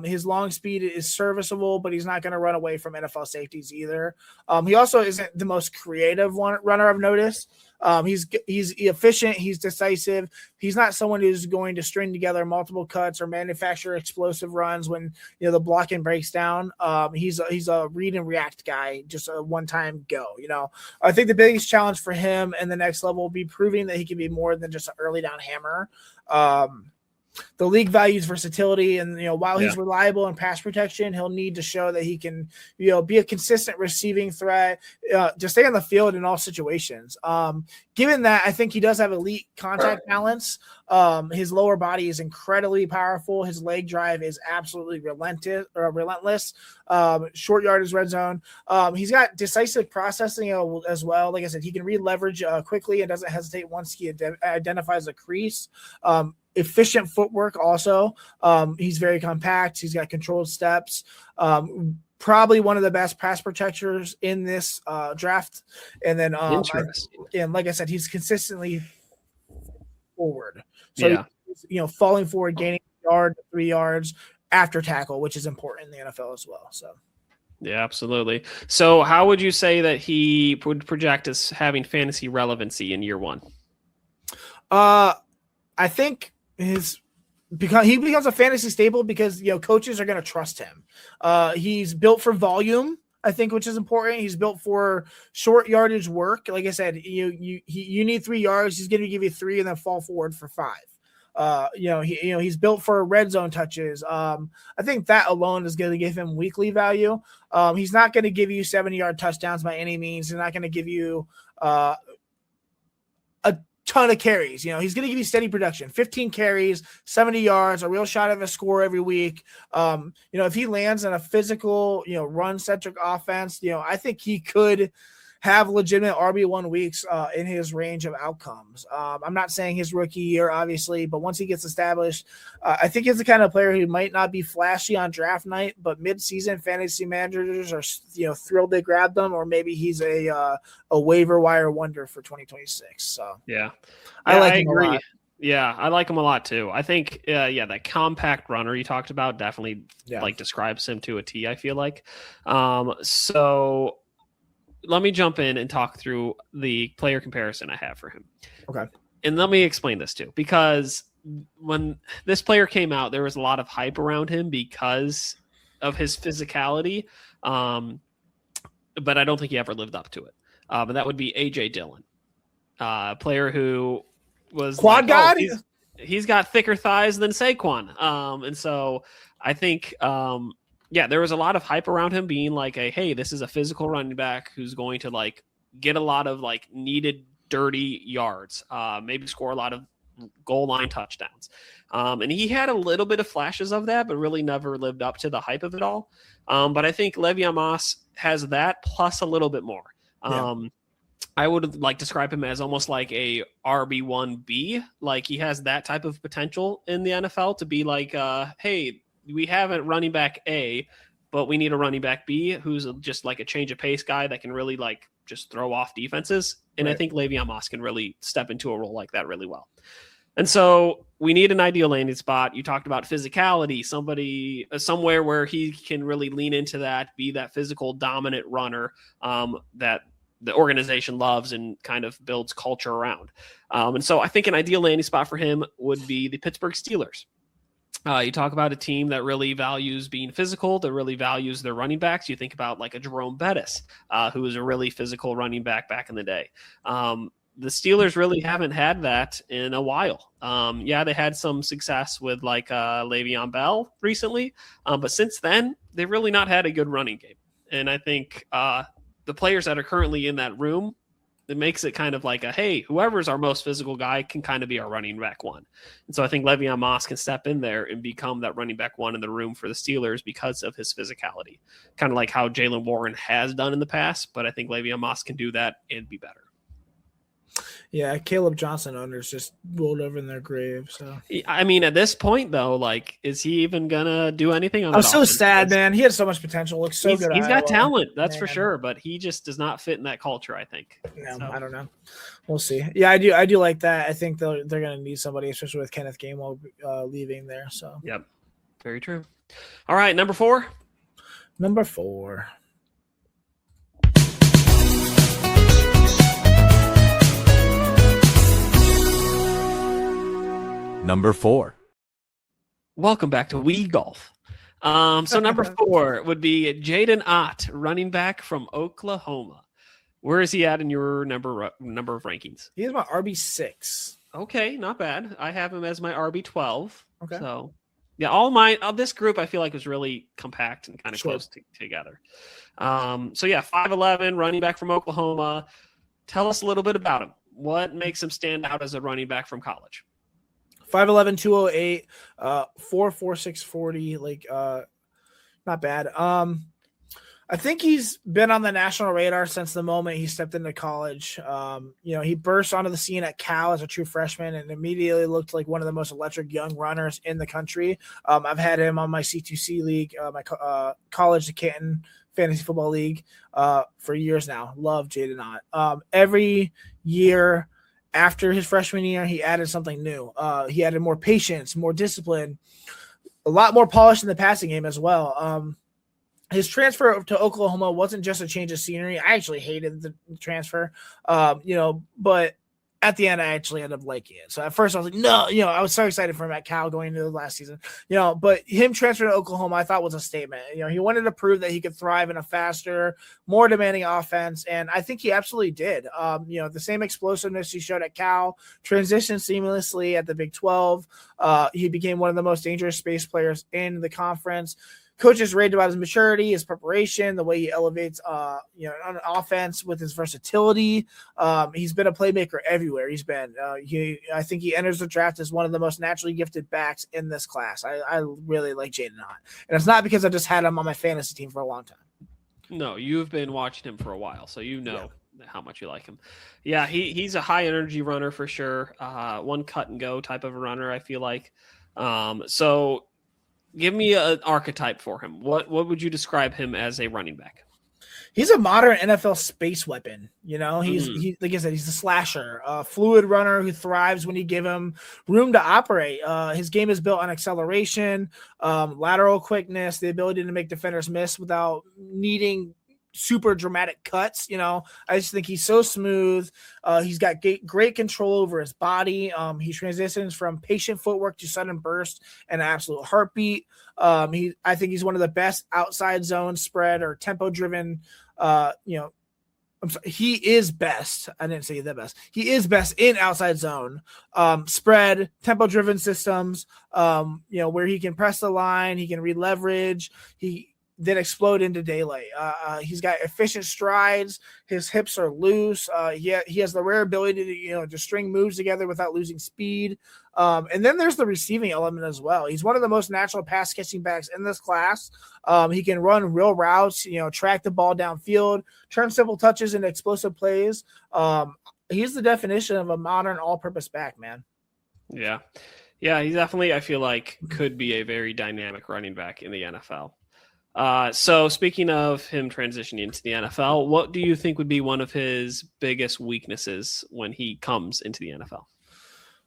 His long speed is serviceable, but he's not going to run away from NFL safeties either. He also isn't the most creative runner I've noticed. He's efficient. He's decisive. He's not someone who's going to string together multiple cuts or manufacture explosive runs when the blocking breaks down. He's a read and react guy, just a one-time go. I think the biggest challenge for him and the next level will be proving that he can be more than just an early down hammer. The league values versatility, and while he's reliable in pass protection, he'll need to show that he can be a consistent receiving threat to stay on the field in all situations. Given that, I think he does have elite contact balance. His lower body is incredibly powerful. His leg drive is absolutely relentless. Short yardage, red zone. He's got decisive processing as well. Like I said, he can read leverage quickly and doesn't hesitate once he identifies a crease. Efficient footwork also. He's very compact. He's got controlled steps. Probably one of the best pass protectors in this draft. And then, and like I said, he's consistently forward. So, falling forward, gaining a yard, 3 yards after tackle, which is important in the NFL as well. So. Yeah, absolutely. So how would you say that he would project as having fantasy relevancy in year one? I think he becomes a fantasy staple because coaches are going to trust him. He's built for volume, I think, which is important. He's built for short yardage work. Like I said, you need 3 yards. He's going to give you 3 and then fall forward for 5. He's built for red zone touches. I think that alone is going to give him weekly value. He's not going to give you 70-yard touchdowns by any means. He's not going to give you a ton of carries. He's going to give you steady production, 15 carries, 70 yards, a real shot of a score every week. If he lands in a physical, run-centric offense, I think he could have legitimate RB1 weeks in his range of outcomes. I'm not saying his rookie year, obviously, but once he gets established, I think he's the kind of player who might not be flashy on draft night, but mid-season fantasy managers are, thrilled they grabbed them, or maybe he's a waiver wire wonder for 2026. So I like him agree. a lot. Yeah, I like him a lot too. I think, that compact runner you talked about definitely describes him to a T, I feel like. So let me jump in and talk through the player comparison I have for him. Okay. And let me explain this too, because when this player came out, there was a lot of hype around him because of his physicality. But I don't think he ever lived up to it. But that would be AJ Dillon, a player who was quad god. He's got thicker thighs than Saquon. And so I think, there was a lot of hype around him being like, hey, this is a physical running back who's going to get a lot of needed dirty yards, maybe score a lot of goal line touchdowns. And he had a little bit of flashes of that, but really never lived up to the hype of it all. But I think Le'Veon Moss has that plus a little bit more. I would describe him as almost like a RB1B. He has that type of potential in the NFL to be hey, we have a running back A, but we need a running back B who's just a change of pace guy that can really just throw off defenses. And I think Le'Veon Moss can really step into a role like that really well. And so we need an ideal landing spot. You talked about physicality, somewhere where he can really lean into that, be that physical dominant runner that the organization loves and kind of builds culture around. And so I think an ideal landing spot for him would be the Pittsburgh Steelers. You talk about a team that really values being physical, that really values their running backs. You think about a Jerome Bettis, who was a really physical running back in the day. The Steelers really haven't had that in a while. They had some success with Le'Veon Bell recently, but since then, they've really not had a good running game. And I think the players that are currently in that room, it makes it kind of hey, whoever's our most physical guy can kind of be our running back one. And so I think Le'Veon Moss can step in there and become that running back one in the room for the Steelers because of his physicality. Kind of like how Jaylen Warren has done in the past, but I think Le'Veon Moss can do that and be better. Yeah, Caleb Johnson owners just rolled over in their grave. So I mean, at this point, though, is he even gonna do anything on? I'm so sad, man. He had so much potential. Looks so good. He's got talent, that's for sure, but he just does not fit in that culture, I think. No, so. I don't know. We'll see. Yeah, I do like that. I think they're gonna need somebody, especially with Kenneth Gainwell leaving there. So yep, very true. All right, number 4. Number 4. Number 4. Welcome back to Wii Golf. So number 4 would be Jaden Ott, running back from Oklahoma. Where is he at in your number of rankings? He is my RB6. Okay, not bad. I have him as my RB12. Okay. So yeah, this group I feel like was really compact and kind of close together. 5'11", running back from Oklahoma. Tell us a little bit about him. What makes him stand out as a running back from college? 5'11", 208, 4.46 40, not bad. I think he's been on the national radar since the moment he stepped into college. He burst onto the scene at Cal as a true freshman and immediately looked like one of the most electric young runners in the country. I've had him on my C2C league, my college to Canton fantasy football league for years now. Love Jaden Ott. Every year after his freshman year, he added something new. He added more patience, more discipline, a lot more polish in the passing game as well. His transfer to Oklahoma wasn't just a change of scenery. I actually hated the transfer, but at the end, I actually ended up liking it. So at first I was like, no, I was so excited for him at Cal going into the last season, but him transferring to Oklahoma, I thought was a statement. He wanted to prove that he could thrive in a faster, more demanding offense. And I think he absolutely did. The same explosiveness he showed at Cal, transitioned seamlessly at the Big 12. He became one of the most dangerous space players in the conference. Coaches raved about his maturity, his preparation, the way he elevates, on offense with his versatility. He's been a playmaker everywhere he's been. I think he enters the draft as one of the most naturally gifted backs in this class. I really like Jaden Ott. And it's not because I just had him on my fantasy team for a long time. No, you've been watching him for a while, so how much you like him. Yeah, he's a high energy runner for sure. One cut and go type of a runner, I feel like. So give me an archetype for him. What would you describe him as a running back? He's a modern NFL space weapon. He's like I said, he's a slasher, a fluid runner who thrives when you give him room to operate. His game is built on acceleration, lateral quickness, the ability to make defenders miss without needing super dramatic cuts. I just think he's so smooth. He's got great control over his body. He transitions from patient footwork to sudden burst and absolute heartbeat. I think he's one of the best outside zone spread or tempo driven. I'm sorry, he is best. I didn't say the best. He is best in outside zone, spread, tempo driven systems. Where he can press the line, he can re-leverage. He then explode into daylight. He's got efficient strides. His hips are loose. He has the rare ability to string moves together without losing speed. And then there's the receiving element as well. He's one of the most natural pass catching backs in this class. He can run real routes, track the ball downfield, turn simple touches into explosive plays. He's the definition of a modern all-purpose back, man. Yeah. Yeah, he definitely, I feel like, could be a very dynamic running back in the NFL. So speaking of him transitioning into the NFL, what do you think would be one of his biggest weaknesses when he comes into the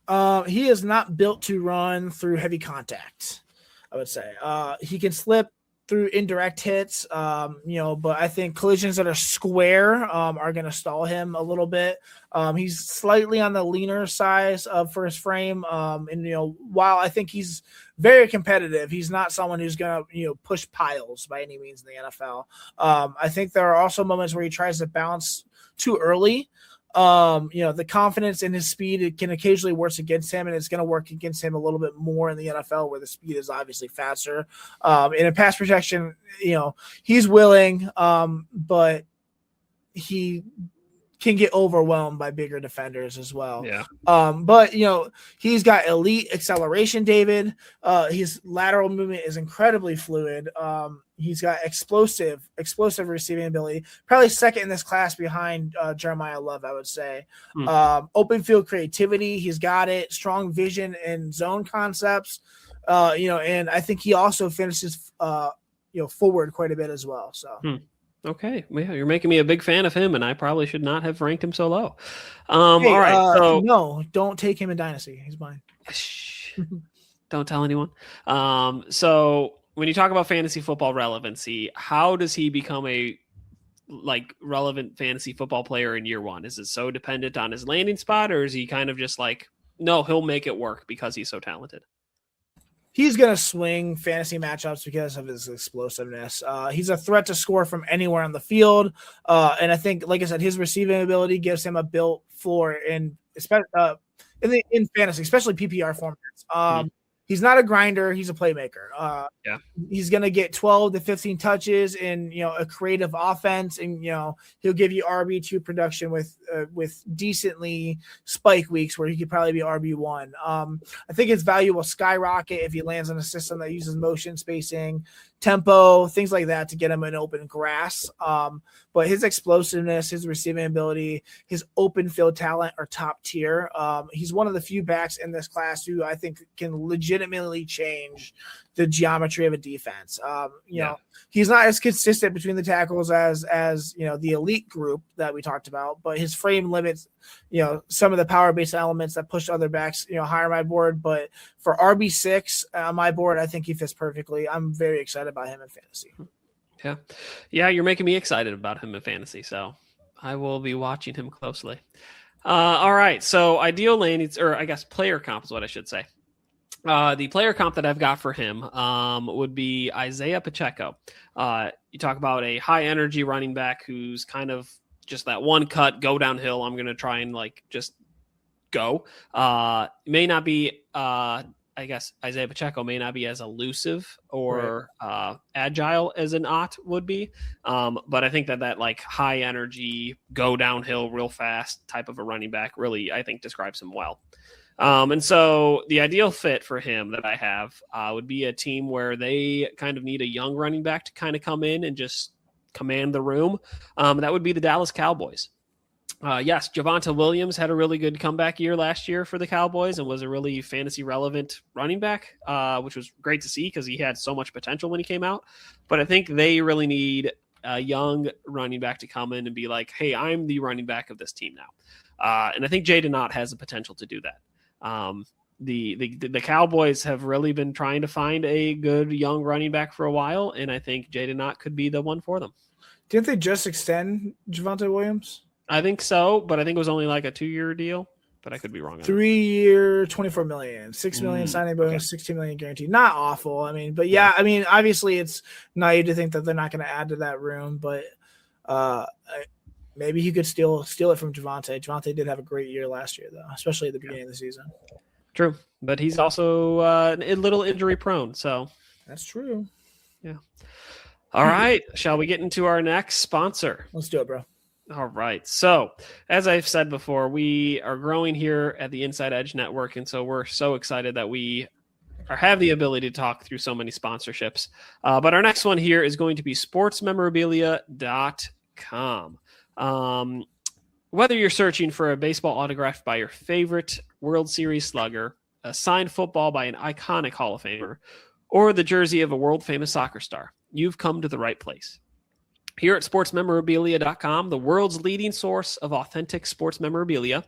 NFL? He is not built to run through heavy contact, I would say. He can slip through indirect hits, but I think collisions that are square are going to stall him a little bit. He's slightly on the leaner size for his frame. While I think he's very competitive, he's not someone who's going to, push piles by any means in the NFL. I think there are also moments where he tries to bounce too early. The confidence in his speed, it can occasionally work against him, and it's going to work against him a little bit more in the NFL where the speed is obviously faster. And in pass protection, he's willing, but he can get overwhelmed by bigger defenders as well. Yeah. But he's got elite acceleration, David. His lateral movement is incredibly fluid. He's got explosive receiving ability, probably second in this class behind Jeremiah Love, I would say. Open field creativity, he's got it. Strong vision and zone concepts. And I think he also finishes forward quite a bit as well. So. Okay, well, you're making me a big fan of him, and I probably should not have ranked him so low. All right, so no, don't take him in Dynasty. He's mine. Don't tell anyone. So when you talk about fantasy football relevancy, how does he become a relevant fantasy football player in year one? Is it so dependent on his landing spot, or is he kind of just no, he'll make it work because he's so talented? He's going to swing fantasy matchups because of his explosiveness. He's a threat to score from anywhere on the field. And I think, like I said, his receiving ability gives him a built floor in fantasy, especially PPR formats. He's not a grinder. He's a playmaker. He's going to get 12 to 15 touches in, a creative offense. And, he'll give you RB2 production with decently spike weeks where he could probably be RB1. I think his value will skyrocket if he lands on a system that uses motion spacing, tempo, things like that to get him in open grass. But his explosiveness, his receiving ability, his open field talent are top tier. He's one of the few backs in this class who I think can legitimately change the geometry of a defense. You know, he's not as consistent between the tackles as you know, the elite group that we talked about, but his frame limits, you know, some of the power-based elements that push other backs, you know, higher on my board. But for RB6 on my board, I think he fits perfectly. I'm very excited about him in fantasy. Yeah, you're making me excited about him in fantasy, so I will be watching him closely. All right, so ideal lane, or I guess player comp is what I should say. The player comp that I've got for him would be Isaiah Pacheco. You talk about a high energy running back who's kind of just that one cut, go downhill. I'm going to try and like just go. May not be, I guess Isaiah Pacheco may not be as elusive or agile as an Ott would be. But I think that like high energy, go downhill real fast type of a running back really, I think, describes him well. And so the ideal fit for him that I have would be a team where they kind of need a young running back to kind of come in and just command the room. That would be the Dallas Cowboys. Yes, Javonte Williams had a really good comeback year last year for the Cowboys and was a really fantasy relevant running back, which was great to see because he had so much potential when he came out. But I think they really need a young running back to come in and be like, hey, I'm the running back of this team now. And I think Jaden Ott has the potential to do that. The Cowboys have really been trying to find a good young running back for a while, and I think Jaden Ott could be the one for them. Didn't they just extend Javonte Williams? I think so, but I think it was only like a 2-year deal, but I could be wrong. 3-year, $24 million, $6 million signing bonus, $16 million guaranteed. Not awful. I mean, but yeah, I mean, obviously it's naive to think that they're not going to add to that room, but maybe he could steal it from Javonte. Javonte did have a great year last year, though, especially at the beginning of the season. True, but he's also a little injury prone, so that's true. Yeah. All right, shall we get into our next sponsor? Let's do it, bro. All right. So, as I've said before, we are growing here at the Inside Edge Network, and so we're so excited that we have the ability to talk through so many sponsorships. But our next one here is going to be sportsmemorabilia.com. Whether you're searching for a baseball autograph by your favorite World Series slugger, a signed football by an iconic Hall of Famer, or the jersey of a world-famous soccer star, you've come to the right place. Here at sportsmemorabilia.com, the world's leading source of authentic sports memorabilia,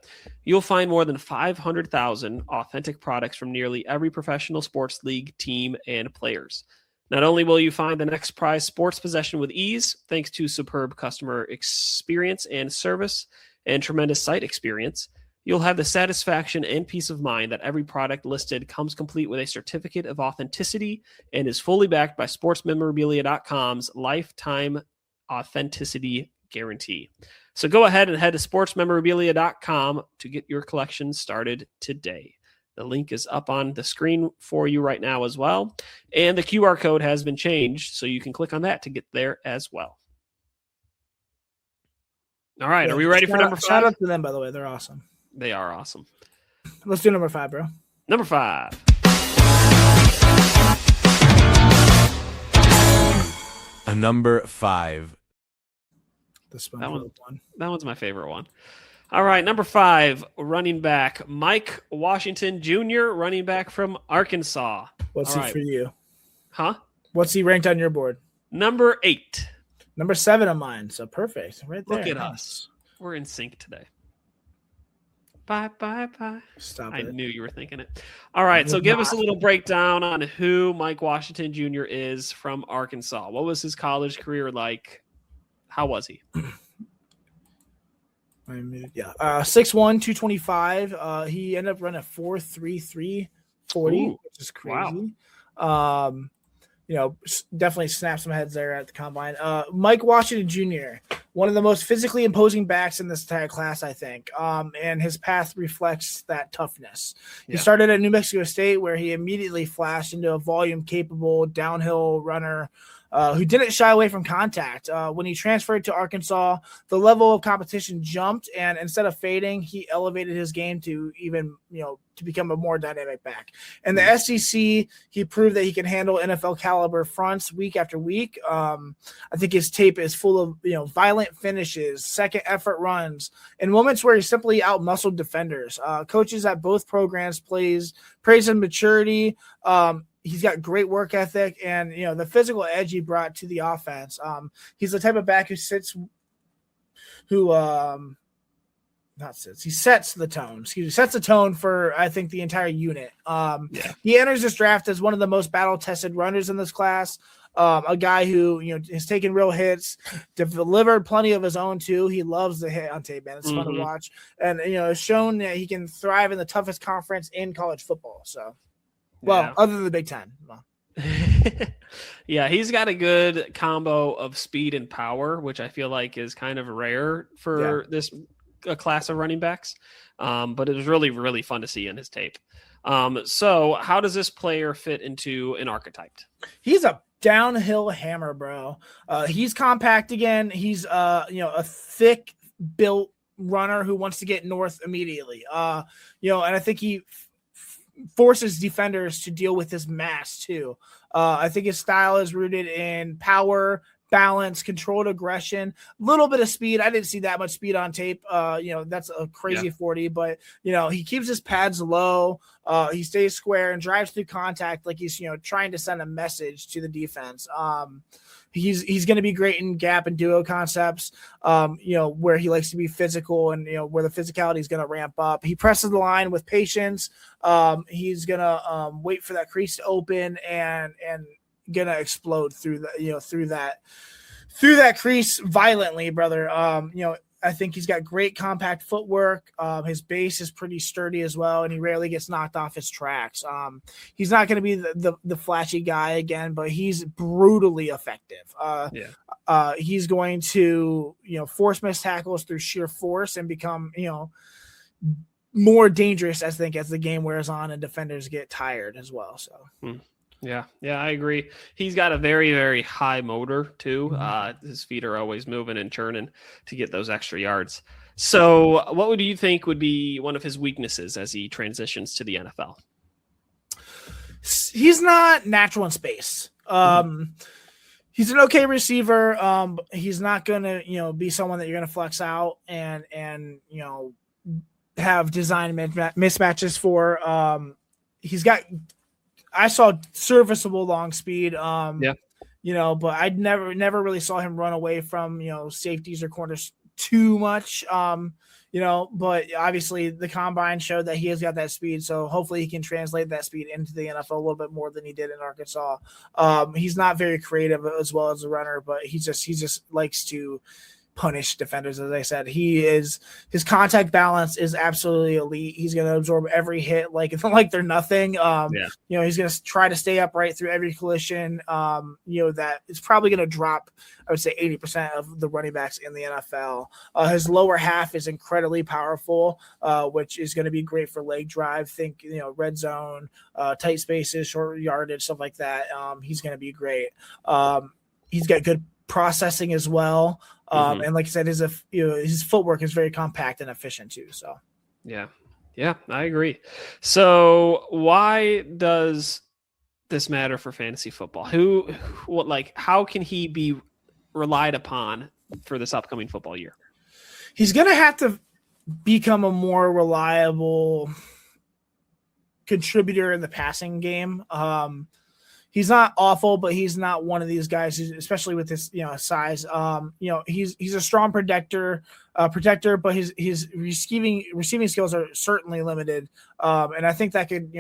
you'll find more than 500,000 authentic products from nearly every professional sports league, team, and players. Not only will you find the next prized sports possession with ease, thanks to superb customer experience and service and tremendous site experience, you'll have the satisfaction and peace of mind that every product listed comes complete with a certificate of authenticity and is fully backed by sportsmemorabilia.com's lifetime authenticity guarantee. So go ahead and head to sportsmemorabilia.com to get your collection started today. The link is up on the screen for you right now as well. And the QR code has been changed, so you can click on that to get there as well. All right, are we ready for number 5? Shout out to them, by the way. They're awesome. They are awesome. Let's do number 5, bro. Number 5. A number 5. That one's my favorite one. All right, number 5, running back Mike Washington Jr., running back from Arkansas. What's he for you? Huh? What's he ranked on your board? Number 8. Number 7 on mine. So perfect. Right there. Look at us. We're in sync today. Bye. Stop I it. knew you were thinking it. All right, so give us a little breakdown on who Mike Washington Jr. is from Arkansas. What was his college career like? How was he? Yeah. 6'1", 225. He ended up running a 4.33 40, which is crazy. Wow. Definitely snapped some heads there at the combine. Mike Washington Jr., one of the most physically imposing backs in this entire class, I think. And his path reflects that toughness. He started at New Mexico State, where he immediately flashed into a volume-capable downhill runner who didn't shy away from contact. When he transferred to Arkansas, the level of competition jumped, and instead of fading, he elevated his game to even, to become a more dynamic back. In the SEC, he proved that he can handle NFL caliber fronts week after week. I think his tape is full of, violent finishes, second effort runs, and moments where he simply out-muscled defenders. Coaches at both programs praise his maturity, He's got great work ethic and, the physical edge he brought to the offense. He's the type of back he sets the tone. He sets the tone for, I think, the entire unit. He enters this draft as one of the most battle-tested runners in this class. A guy who, has taken real hits, delivered plenty of his own too. He loves the hit on tape, man. It's fun to watch. And, has shown that he can thrive in the toughest conference in college football. So, other than the Big Ten. Well. Yeah, he's got a good combo of speed and power, which I feel like is kind of rare for this class of running backs. But it was really, really fun to see in his tape. So how does this player fit into an archetype? He's a downhill hammer, bro. He's compact again. He's a thick built runner who wants to get north immediately. And I think he forces defenders to deal with his mass too. I think his style is rooted in power, balance, controlled aggression, a little bit of speed. I didn't see that much speed on tape. That's a crazy 40, but he keeps his pads low. He stays square and drives through contact like he's trying to send a message to the defense. He's going to be great in gap and duo concepts, where he likes to be physical and where the physicality is going to ramp up. He presses the line with patience. He's going to wait for that crease to open and gonna explode through that crease violently, brother. I think he's got great compact footwork. His base is pretty sturdy as well, and he rarely gets knocked off his tracks. He's not going to be the flashy guy again, but he's brutally effective. He's going to force missed tackles through sheer force and become more dangerous, I think, as the game wears on and defenders get tired as well. So. Yeah, I agree. He's got a very, very high motor too. His feet are always moving and churning to get those extra yards. So what would you think would be one of his weaknesses as he transitions to the NFL? He's not natural in space. He's an okay receiver. He's not going to, be someone that you're going to flex out and have design mismatches for. I saw serviceable long speed, but I never really saw him run away from, safeties or corners too much, but obviously the combine showed that he has got that speed. So hopefully he can translate that speed into the NFL a little bit more than he did in Arkansas. He's not very creative as well as a runner, but he just likes to punish defenders. As I said, his contact balance is absolutely elite. He's going to absorb every hit like they're nothing. He's going to try to stay upright through every collision. That is probably going to drop, I would say, 80% of the running backs in the NFL. His lower half is incredibly powerful, which is going to be great for leg drive. Think, red zone, tight spaces, short yardage, stuff like that. He's going to be great. He's got good processing as well. And like I said, his footwork is very compact and efficient too. So, yeah, I agree. So why does this matter for fantasy football? How can he be relied upon for this upcoming football year? He's going to have to become a more reliable contributor in the passing game. He's not awful, but he's not one of these guys, especially with his, size. He's a strong protector, but his receiving skills are certainly limited. And I think that could,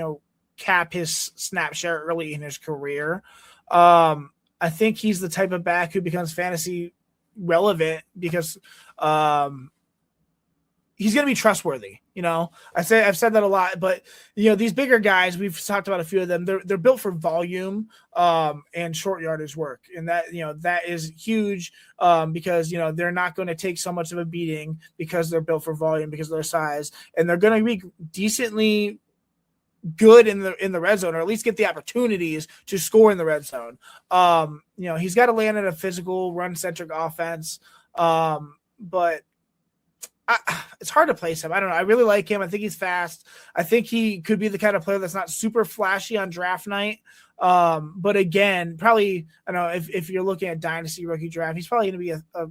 cap his snap share early in his career. I think he's the type of back who becomes fantasy relevant because he's going to be trustworthy. I've said that a lot, but these bigger guys, we've talked about a few of them. They're built for volume and short yardage work, and that is huge because they're not going to take so much of a beating because they're built for volume because of their size, and they're going to be decently good in the red zone, or at least get the opportunities to score in the red zone. He's got to land in a physical, run-centric offense, but it's hard to place him. I don't know. I really like him. I think he's fast. I think he could be the kind of player that's not super flashy on draft night. But again, probably, I don't know, if you're looking at dynasty rookie draft, he's probably going to be a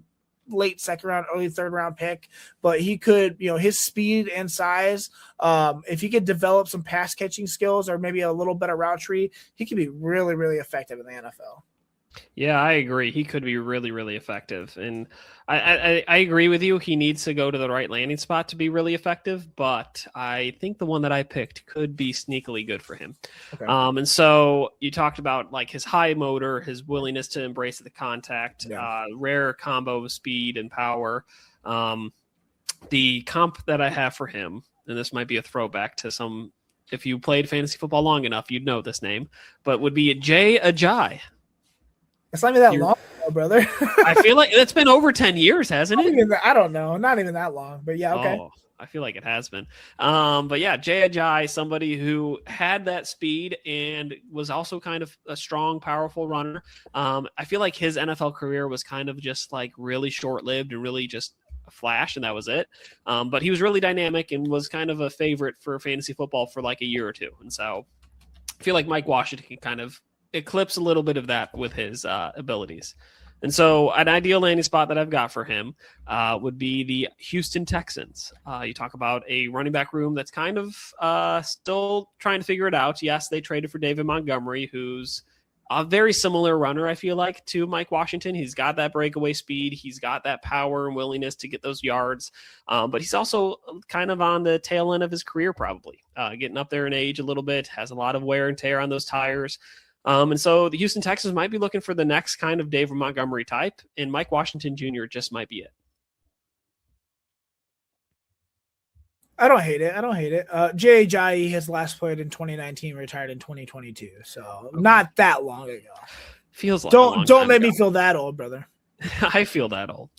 late second round, early third round pick, but he could, his speed and size, if he could develop some pass catching skills or maybe a little better route tree, he could be really, really effective in the NFL. Yeah, I agree. He could be really, really effective. And I agree with you. He needs to go to the right landing spot to be really effective. But I think the one that I picked could be sneakily good for him. Okay. And so you talked about like his high motor, his willingness to embrace the contact, rare combo of speed and power. The comp that I have for him, and this might be a throwback to some, if you played fantasy football long enough, you'd know this name, but would be Jay Ajayi. It's not even that long ago, brother. I feel like it's been over 10 years, hasn't it? I don't know. Not even that long, but yeah, okay. Oh, I feel like it has been. But yeah, Jay Ajayi, somebody who had that speed and was also kind of a strong, powerful runner. I feel like his NFL career was kind of just like really short-lived and really just a flash, and that was it. But he was really dynamic and was kind of a favorite for fantasy football for like a year or two. And so I feel like Mike Washington can kind of eclipse a little bit of that with his abilities. And so an ideal landing spot that I've got for him would be the Houston Texans. You talk about a running back room that's kind of still trying to figure it out. Yes, they traded for David Montgomery, who's a very similar runner, I feel like, to Mike Washington. He's got that breakaway speed. He's got that power and willingness to get those yards. But he's also kind of on the tail end of his career, probably getting up there in age a little bit, has a lot of wear and tear on those tires. And so the Houston Texans might be looking for the next kind of David Montgomery type, and Mike Washington Jr. just might be it. I don't hate it. Jay Ajayi has last played in 2019, retired in 2022, so not that long ago. Feels like don't make me feel that old, brother. I feel that old.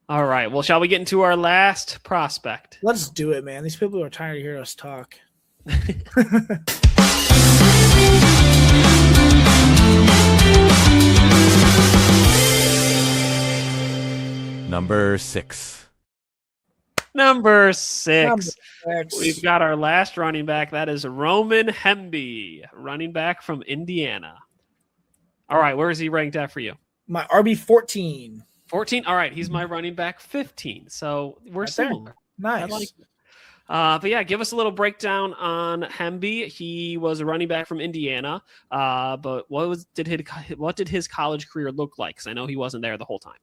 All right. Well, shall we get into our last prospect? Let's do it, man. These people are tired of hearing us talk. Number 6. Number six. We've got our last running back. That is Roman Hemby, running back from Indiana. All right, where is he ranked at for you? My RB 14. 14? All right, he's my running back 15. So we're similar. Nice. I like it. But yeah, give us a little breakdown on Hemby. He was a running back from Indiana. But what did his college career look like? Because I know he wasn't there the whole time.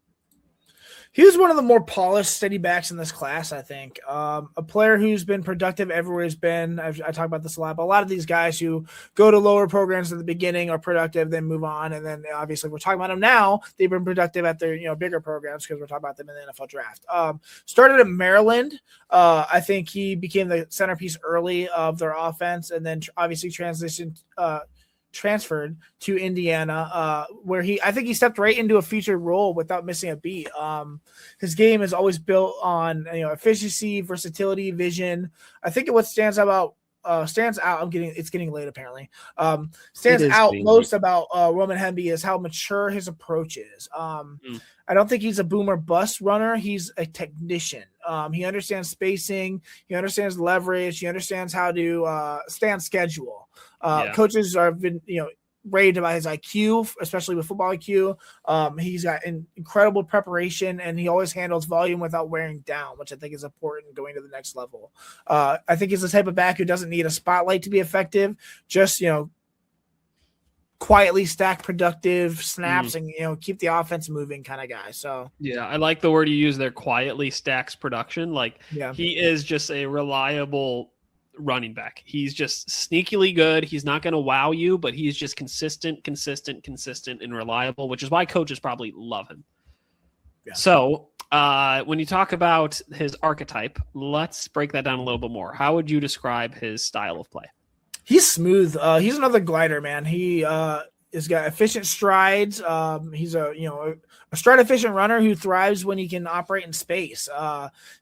He was one of the more polished, steady backs in this class, I think. A player who's been productive everywhere he's been. I talk about this a lot, but a lot of these guys who go to lower programs at the beginning are productive, then move on, and then obviously we're talking about them now. They've been productive at their bigger programs because we're talking about them in the NFL draft. Started at Maryland. I think he became the centerpiece early of their offense, and then obviously transferred to Indiana, where I think he stepped right into a featured role without missing a beat. His game is always built on efficiency, versatility, vision. I think what stands out. It's getting late apparently. Stands out most about Roman Hemby is how mature his approach is. I don't think he's a boom or bust runner. He's a technician. He understands spacing. He understands leverage. He understands how to stay on schedule. Coaches have been, raved about his IQ, especially with football IQ. He's got incredible preparation, and he always handles volume without wearing down, which I think is important going to the next level. I think he's the type of back who doesn't need a spotlight to be effective. Just, quietly stack productive snaps and keep the offense moving kind of guy. So yeah, I like the word you use there, quietly stacks production. He is just a reliable running back. He's just sneakily good. He's not going to wow you, but he's just consistent and reliable, which is why coaches probably love him. So when you talk about his archetype, let's break that down a little bit more. How would you describe his style of play? He's smooth. He's another glider, man. He has got efficient strides. He's a stride efficient runner who thrives when he can operate in space.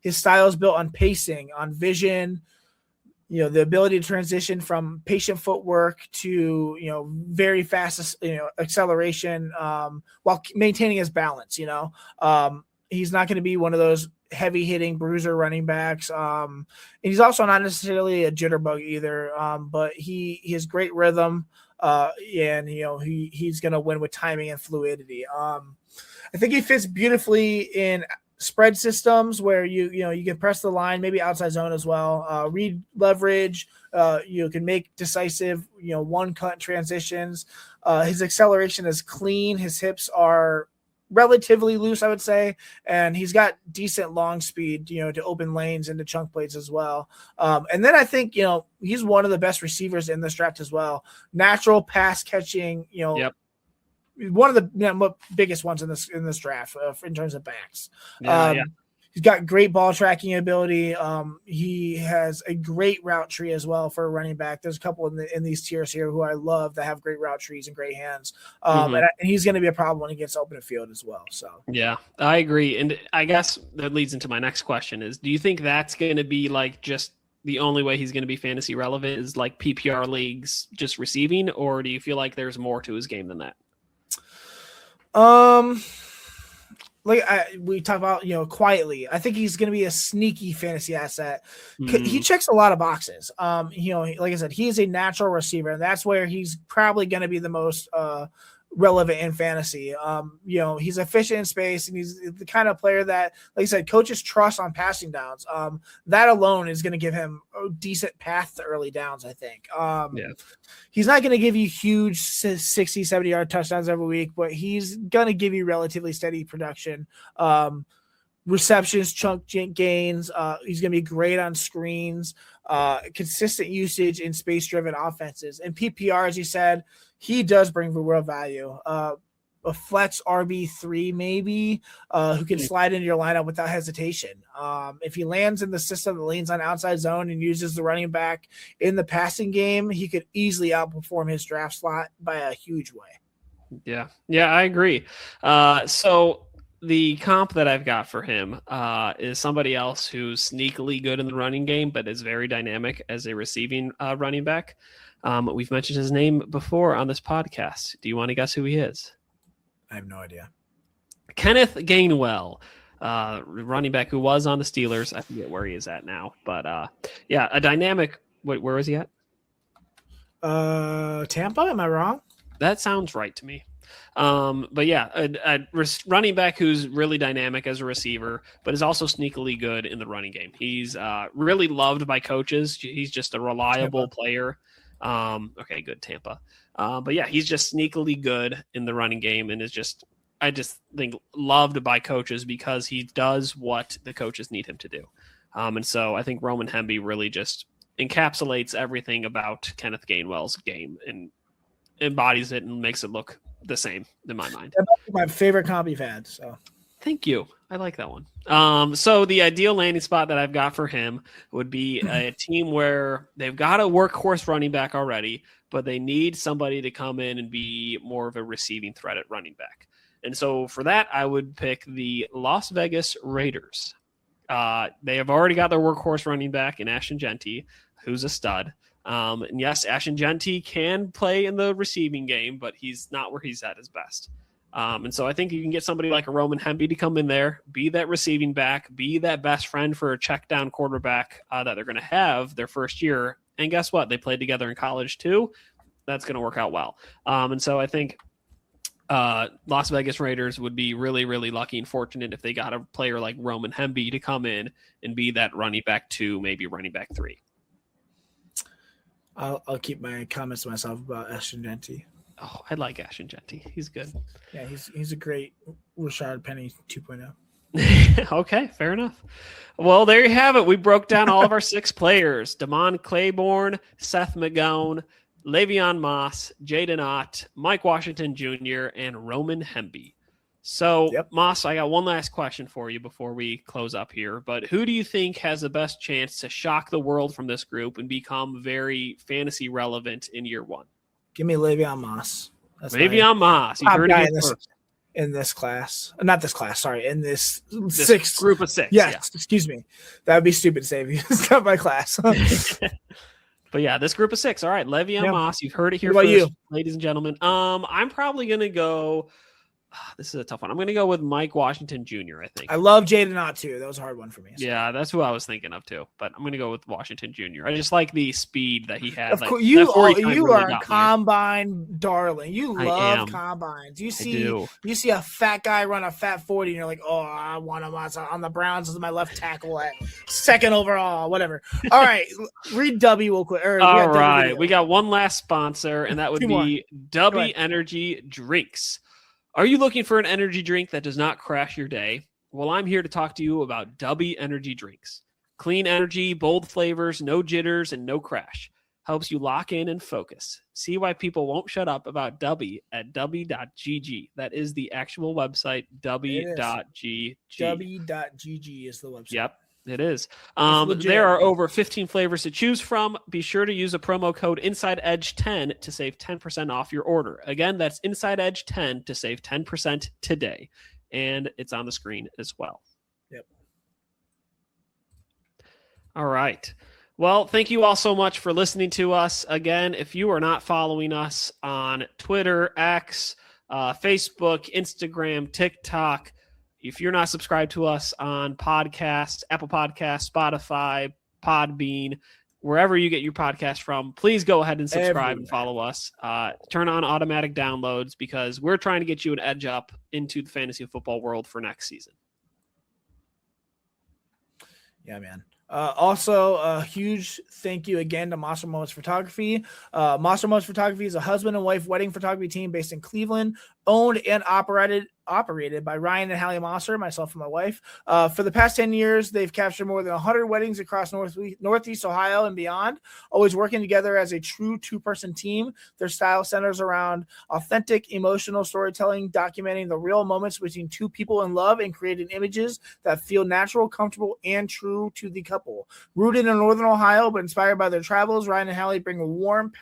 His style is built on pacing, on vision, the ability to transition from patient footwork to, very fast, acceleration, while maintaining his balance. He's not going to be one of those heavy hitting bruiser running backs. And he's also not necessarily a jitterbug either. But he has great rhythm. And he's going to win with timing and fluidity. I think he fits beautifully in spread systems where you can press the line, maybe outside zone as well. Read leverage. You can make decisive, one cut transitions. His acceleration is clean. His hips are relatively loose, I would say, and he's got decent long speed, to open lanes and to chunk plays as well. And then I think, he's one of the best receivers in this draft as well. Natural pass catching, Yep. One of the biggest ones in this draft in terms of backs. Yeah. He's got great ball tracking ability. He has a great route tree as well for a running back. There's a couple in these tiers here who I love that have great route trees and great hands. And he's going to be a problem when he gets open field as well. So yeah, I agree. And I guess that leads into my next question is, do you think that's going to be like just the only way he's going to be fantasy relevant is like PPR leagues just receiving, or do you feel like there's more to his game than that? We talk about, quietly, I think he's going to be a sneaky fantasy asset. He checks a lot of boxes. Like I said, he is a natural receiver, and that's where he's probably going to be the most relevant in fantasy. He's efficient in space, and he's the kind of player that, like I said, coaches trust on passing downs. That alone is going to give him a decent path to early downs, I think. He's not going to give you huge 60, 70-yard touchdowns every week, but he's going to give you relatively steady production. Receptions, chunk gains. He's going to be great on screens, consistent usage in space-driven offenses. And PPR, as you said, he does bring real value. A flex RB3 maybe, who can slide into your lineup without hesitation. If he lands in the system that leans on outside zone and uses the running back in the passing game, he could easily outperform his draft slot by a huge way. Yeah, I agree. So the comp that I've got for him is somebody else who's sneakily good in the running game, but is very dynamic as a receiving running back. We've mentioned his name before on this podcast. Do you want to guess who he is? I have no idea. Kenneth Gainwell, running back who was on the Steelers. I forget where he is at now, but a dynamic. Wait, where is he at? Tampa? Am I wrong? That sounds right to me. But yeah, a running back who's really dynamic as a receiver, but is also sneakily good in the running game. He's really loved by coaches. He's just a reliable player. Okay, good, Tampa. But yeah, he's just sneakily good in the running game and I just think loved by coaches because he does what the coaches need him to do. And so I think Roman Hemby really just encapsulates everything about Kenneth Gainwell's game and embodies it and makes it look the same in my mind. That's my favorite comp you've had. So thank you. I like that one. So the ideal landing spot that I've got for him would be a team where they've got a workhorse running back already, but they need somebody to come in and be more of a receiving threat at running back. And so for that, I would pick the Las Vegas Raiders. They have already got their workhorse running back in Ashton Genty, who's a stud. And yes, Ashton Genty can play in the receiving game, but he's not where he's at his best. And so I think you can get somebody like a Roman Hemby to come in there, be that receiving back, be that best friend for a check down quarterback that they're going to have their first year. And guess what? They played together in college too. That's going to work out well. And so I think Las Vegas Raiders would be really, really lucky and fortunate if they got a player like Roman Hemby to come in and be that running back 2, maybe running back 3. I'll keep my comments to myself about Ashton Genty. Oh, I like Ashton Genty. He's good. Yeah, he's a great Rashad Penny 2.0. Okay, fair enough. Well, there you have it. We broke down all of our 6 players: Damon Claiborne, Seth McGowan, Le'Veon Moss, Jaden Ott, Mike Washington Jr., and Roman Hemby. So, Moss, I got one last question for you before we close up here. But who do you think has the best chance to shock the world from this group and become very fantasy relevant in year 1? Give me Le'Veon Moss. That's Le'Veon Moss. You heard it in this class. Not this class, sorry. In this 6th group of 6. Yes, yeah. Excuse me. That would be stupid to say if it's not my class. But yeah, this group of 6. All right, Le'Veon Moss. You've heard it here first, ladies and gentlemen. I'm probably going to go This is a tough one. I'm going to go with Mike Washington Jr., I think. I love Jaden Ott too. That was a hard one for me. So. Yeah, that's who I was thinking of too. But I'm going to go with Washington Jr. I just like the speed that he had. Of course, you are a combine darling. You love combines. You see a fat guy run a fat 40, and you're like, oh, I want him on the Browns as my left tackle at second overall, whatever. All right, read W real quick. All right, we got one last sponsor, and that would be W Energy Drinks. Are you looking for an energy drink that does not crash your day? Well, I'm here to talk to you about W Energy Drinks. Clean energy, bold flavors, no jitters, and no crash. Helps you lock in and focus. See why people won't shut up about W at w.gg. That is the actual website, w.gg. W.gg is the website. Yep. It is. There are over 15 flavors to choose from. Be sure to use a promo code InsideEdge10 to save 10% off your order. Again, that's InsideEdge10 to save 10% today. And it's on the screen as well. Yep. All right. Well, thank you all so much for listening to us. Again, if you are not following us on Twitter, X, Facebook, Instagram, TikTok, if you're not subscribed to us on podcasts, Apple Podcasts, Spotify, Podbean, wherever you get your podcast from, please go ahead and subscribe and follow us. Turn on automatic downloads because we're trying to get you an edge up into the fantasy football world for next season. Yeah, man. Also, a huge thank you again to Mossor Moments Photography. Mossor Moments Photography is a husband and wife wedding photography team based in Cleveland, owned and operated by Ryan and Hallie Mossor, myself and my wife. For the past 10 years, they've captured more than 100 weddings across Northeast Ohio and beyond, always working together as a true two-person team. Their style centers around authentic, emotional storytelling, documenting the real moments between two people in love and creating images that feel natural, comfortable, and true to the couple. Rooted in Northern Ohio, but inspired by their travels, Ryan and Hallie bring a warm,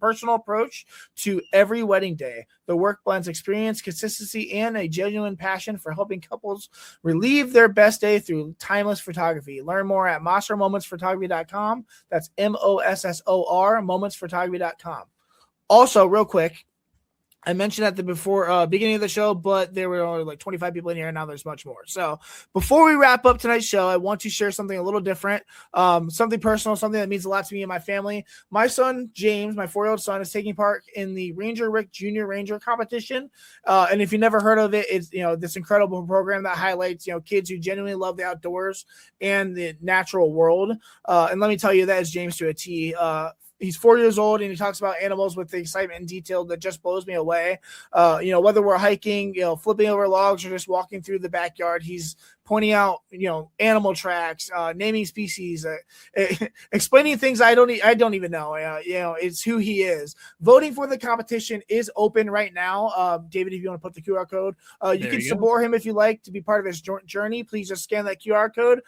personal approach to every wedding day. The work blends experience, consistency, and a genuine passion for helping couples relive their best day through timeless photography. Learn more at mossormomentsphotography.com. That's MOSSOR, momentsphotography.com. Also, real quick, I mentioned at the beginning of the show, but there were only like 25 people in here, and now there's much more. So before we wrap up tonight's show, I want to share something a little different, something personal, something that means a lot to me and my family. My son, James, my 4-year-old son, is taking part in the Ranger Rick Junior Ranger competition. And if you never heard of it, it's, this incredible program that highlights, kids who genuinely love the outdoors and the natural world. And let me tell you, that is James to a T. He's 4 years old, and he talks about animals with the excitement and detail that just blows me away. Whether we're hiking, flipping over logs, or just walking through the backyard, he's pointing out, animal tracks, naming species, explaining things I don't even know. It's who he is. Voting for the competition is open right now. David, if you want to put the QR code, you can support him if you like to be part of his journey. Please just scan that QR code.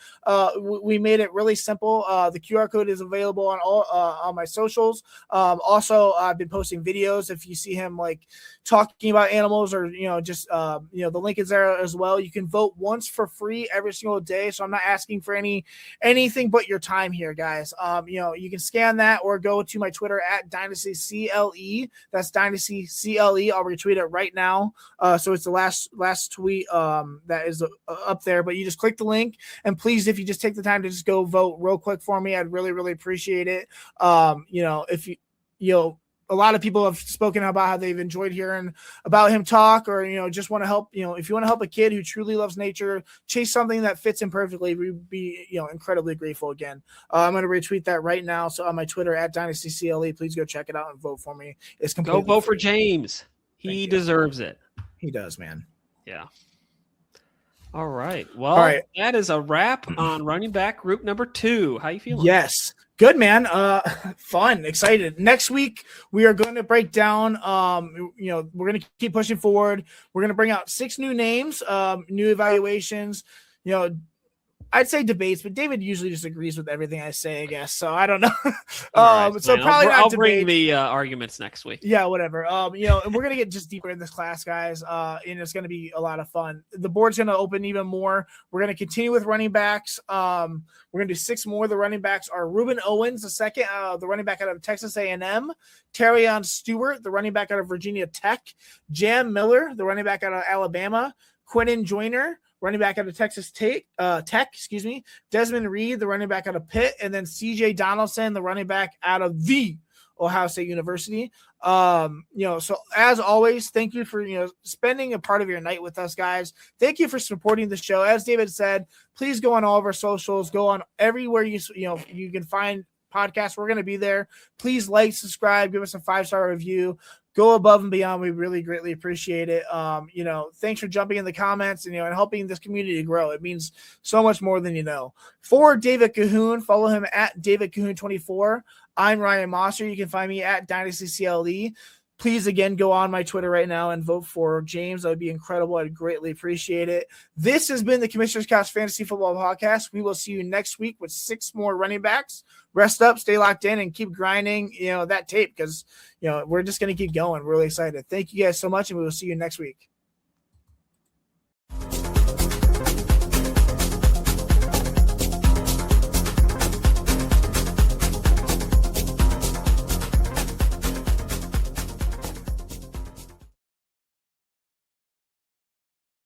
We made it really simple. The QR code is available on all on my socials. Also, I've been posting videos. If you see him talking about animals, or the link is there as well. You can vote once for free every single day, so I'm not asking for anything but your time here, guys. You can scan that or go to my Twitter at DynastyCLE. That's DynastyCLE. I'll retweet it right now. So it's the last tweet that is up there, but you just click the link, and please, if you just take the time to just go vote real quick for me, I'd really, really appreciate it. If a lot of people have spoken about how they've enjoyed hearing about him talk, or, just want to help, if you want to help a kid who truly loves nature, chase something that fits him perfectly, we'd be, incredibly grateful again. I'm going to retweet that right now. So on my Twitter at DynastyCLE, please go check it out and vote for me. It's completely Go vote for James. He deserves it. He does, man. Yeah. All right. Well, that is a wrap on running back group number 2. How you feeling? Yes. Good, man. Fun, excited. Next week, we are going to break down, we're going to keep pushing forward. We're going to bring out 6 new names, new evaluations, I'd say debates, but David usually just agrees with everything I say, I guess. So I don't know. Right, so probably I'll not bring debates. the arguments next week. Yeah, whatever. And we're gonna get just deeper in this class, guys. And it's gonna be a lot of fun. The board's gonna open even more. We're gonna continue with running backs. We're gonna do 6 more. The running backs are Ruben Owens, the second, the running back out of Texas A&M, Terrion Stewart, the running back out of Virginia Tech, Jam Miller, the running back out of Alabama, Quentin Joyner, running back out of Texas Tech, Desmond Reed, the running back out of Pitt, and then CJ Donaldson, the running back out of the Ohio State University. So as always, thank you for, spending a part of your night with us, guys. Thank you for supporting the show. As David said, please go on all of our socials, go on everywhere you can find podcasts. We're going to be there. Please like, subscribe, give us a 5-star review. Go above and beyond. We really greatly appreciate it. Thanks for jumping in the comments and helping this community grow. It means so much more than you know. For David Kahoun, follow him at David Kahoun 24. I'm Ryan Mossor. You can find me at Dynasty CLE. Please, again, go on my Twitter right now and vote for James. That would be incredible. I'd greatly appreciate it. This has been the Commissioner's Couch Fantasy Football Podcast. We will see you next week with 6 more running backs. Rest up, stay locked in, and keep grinding, that tape because, we're just going to keep going. We're really excited. Thank you guys so much, and we will see you next week.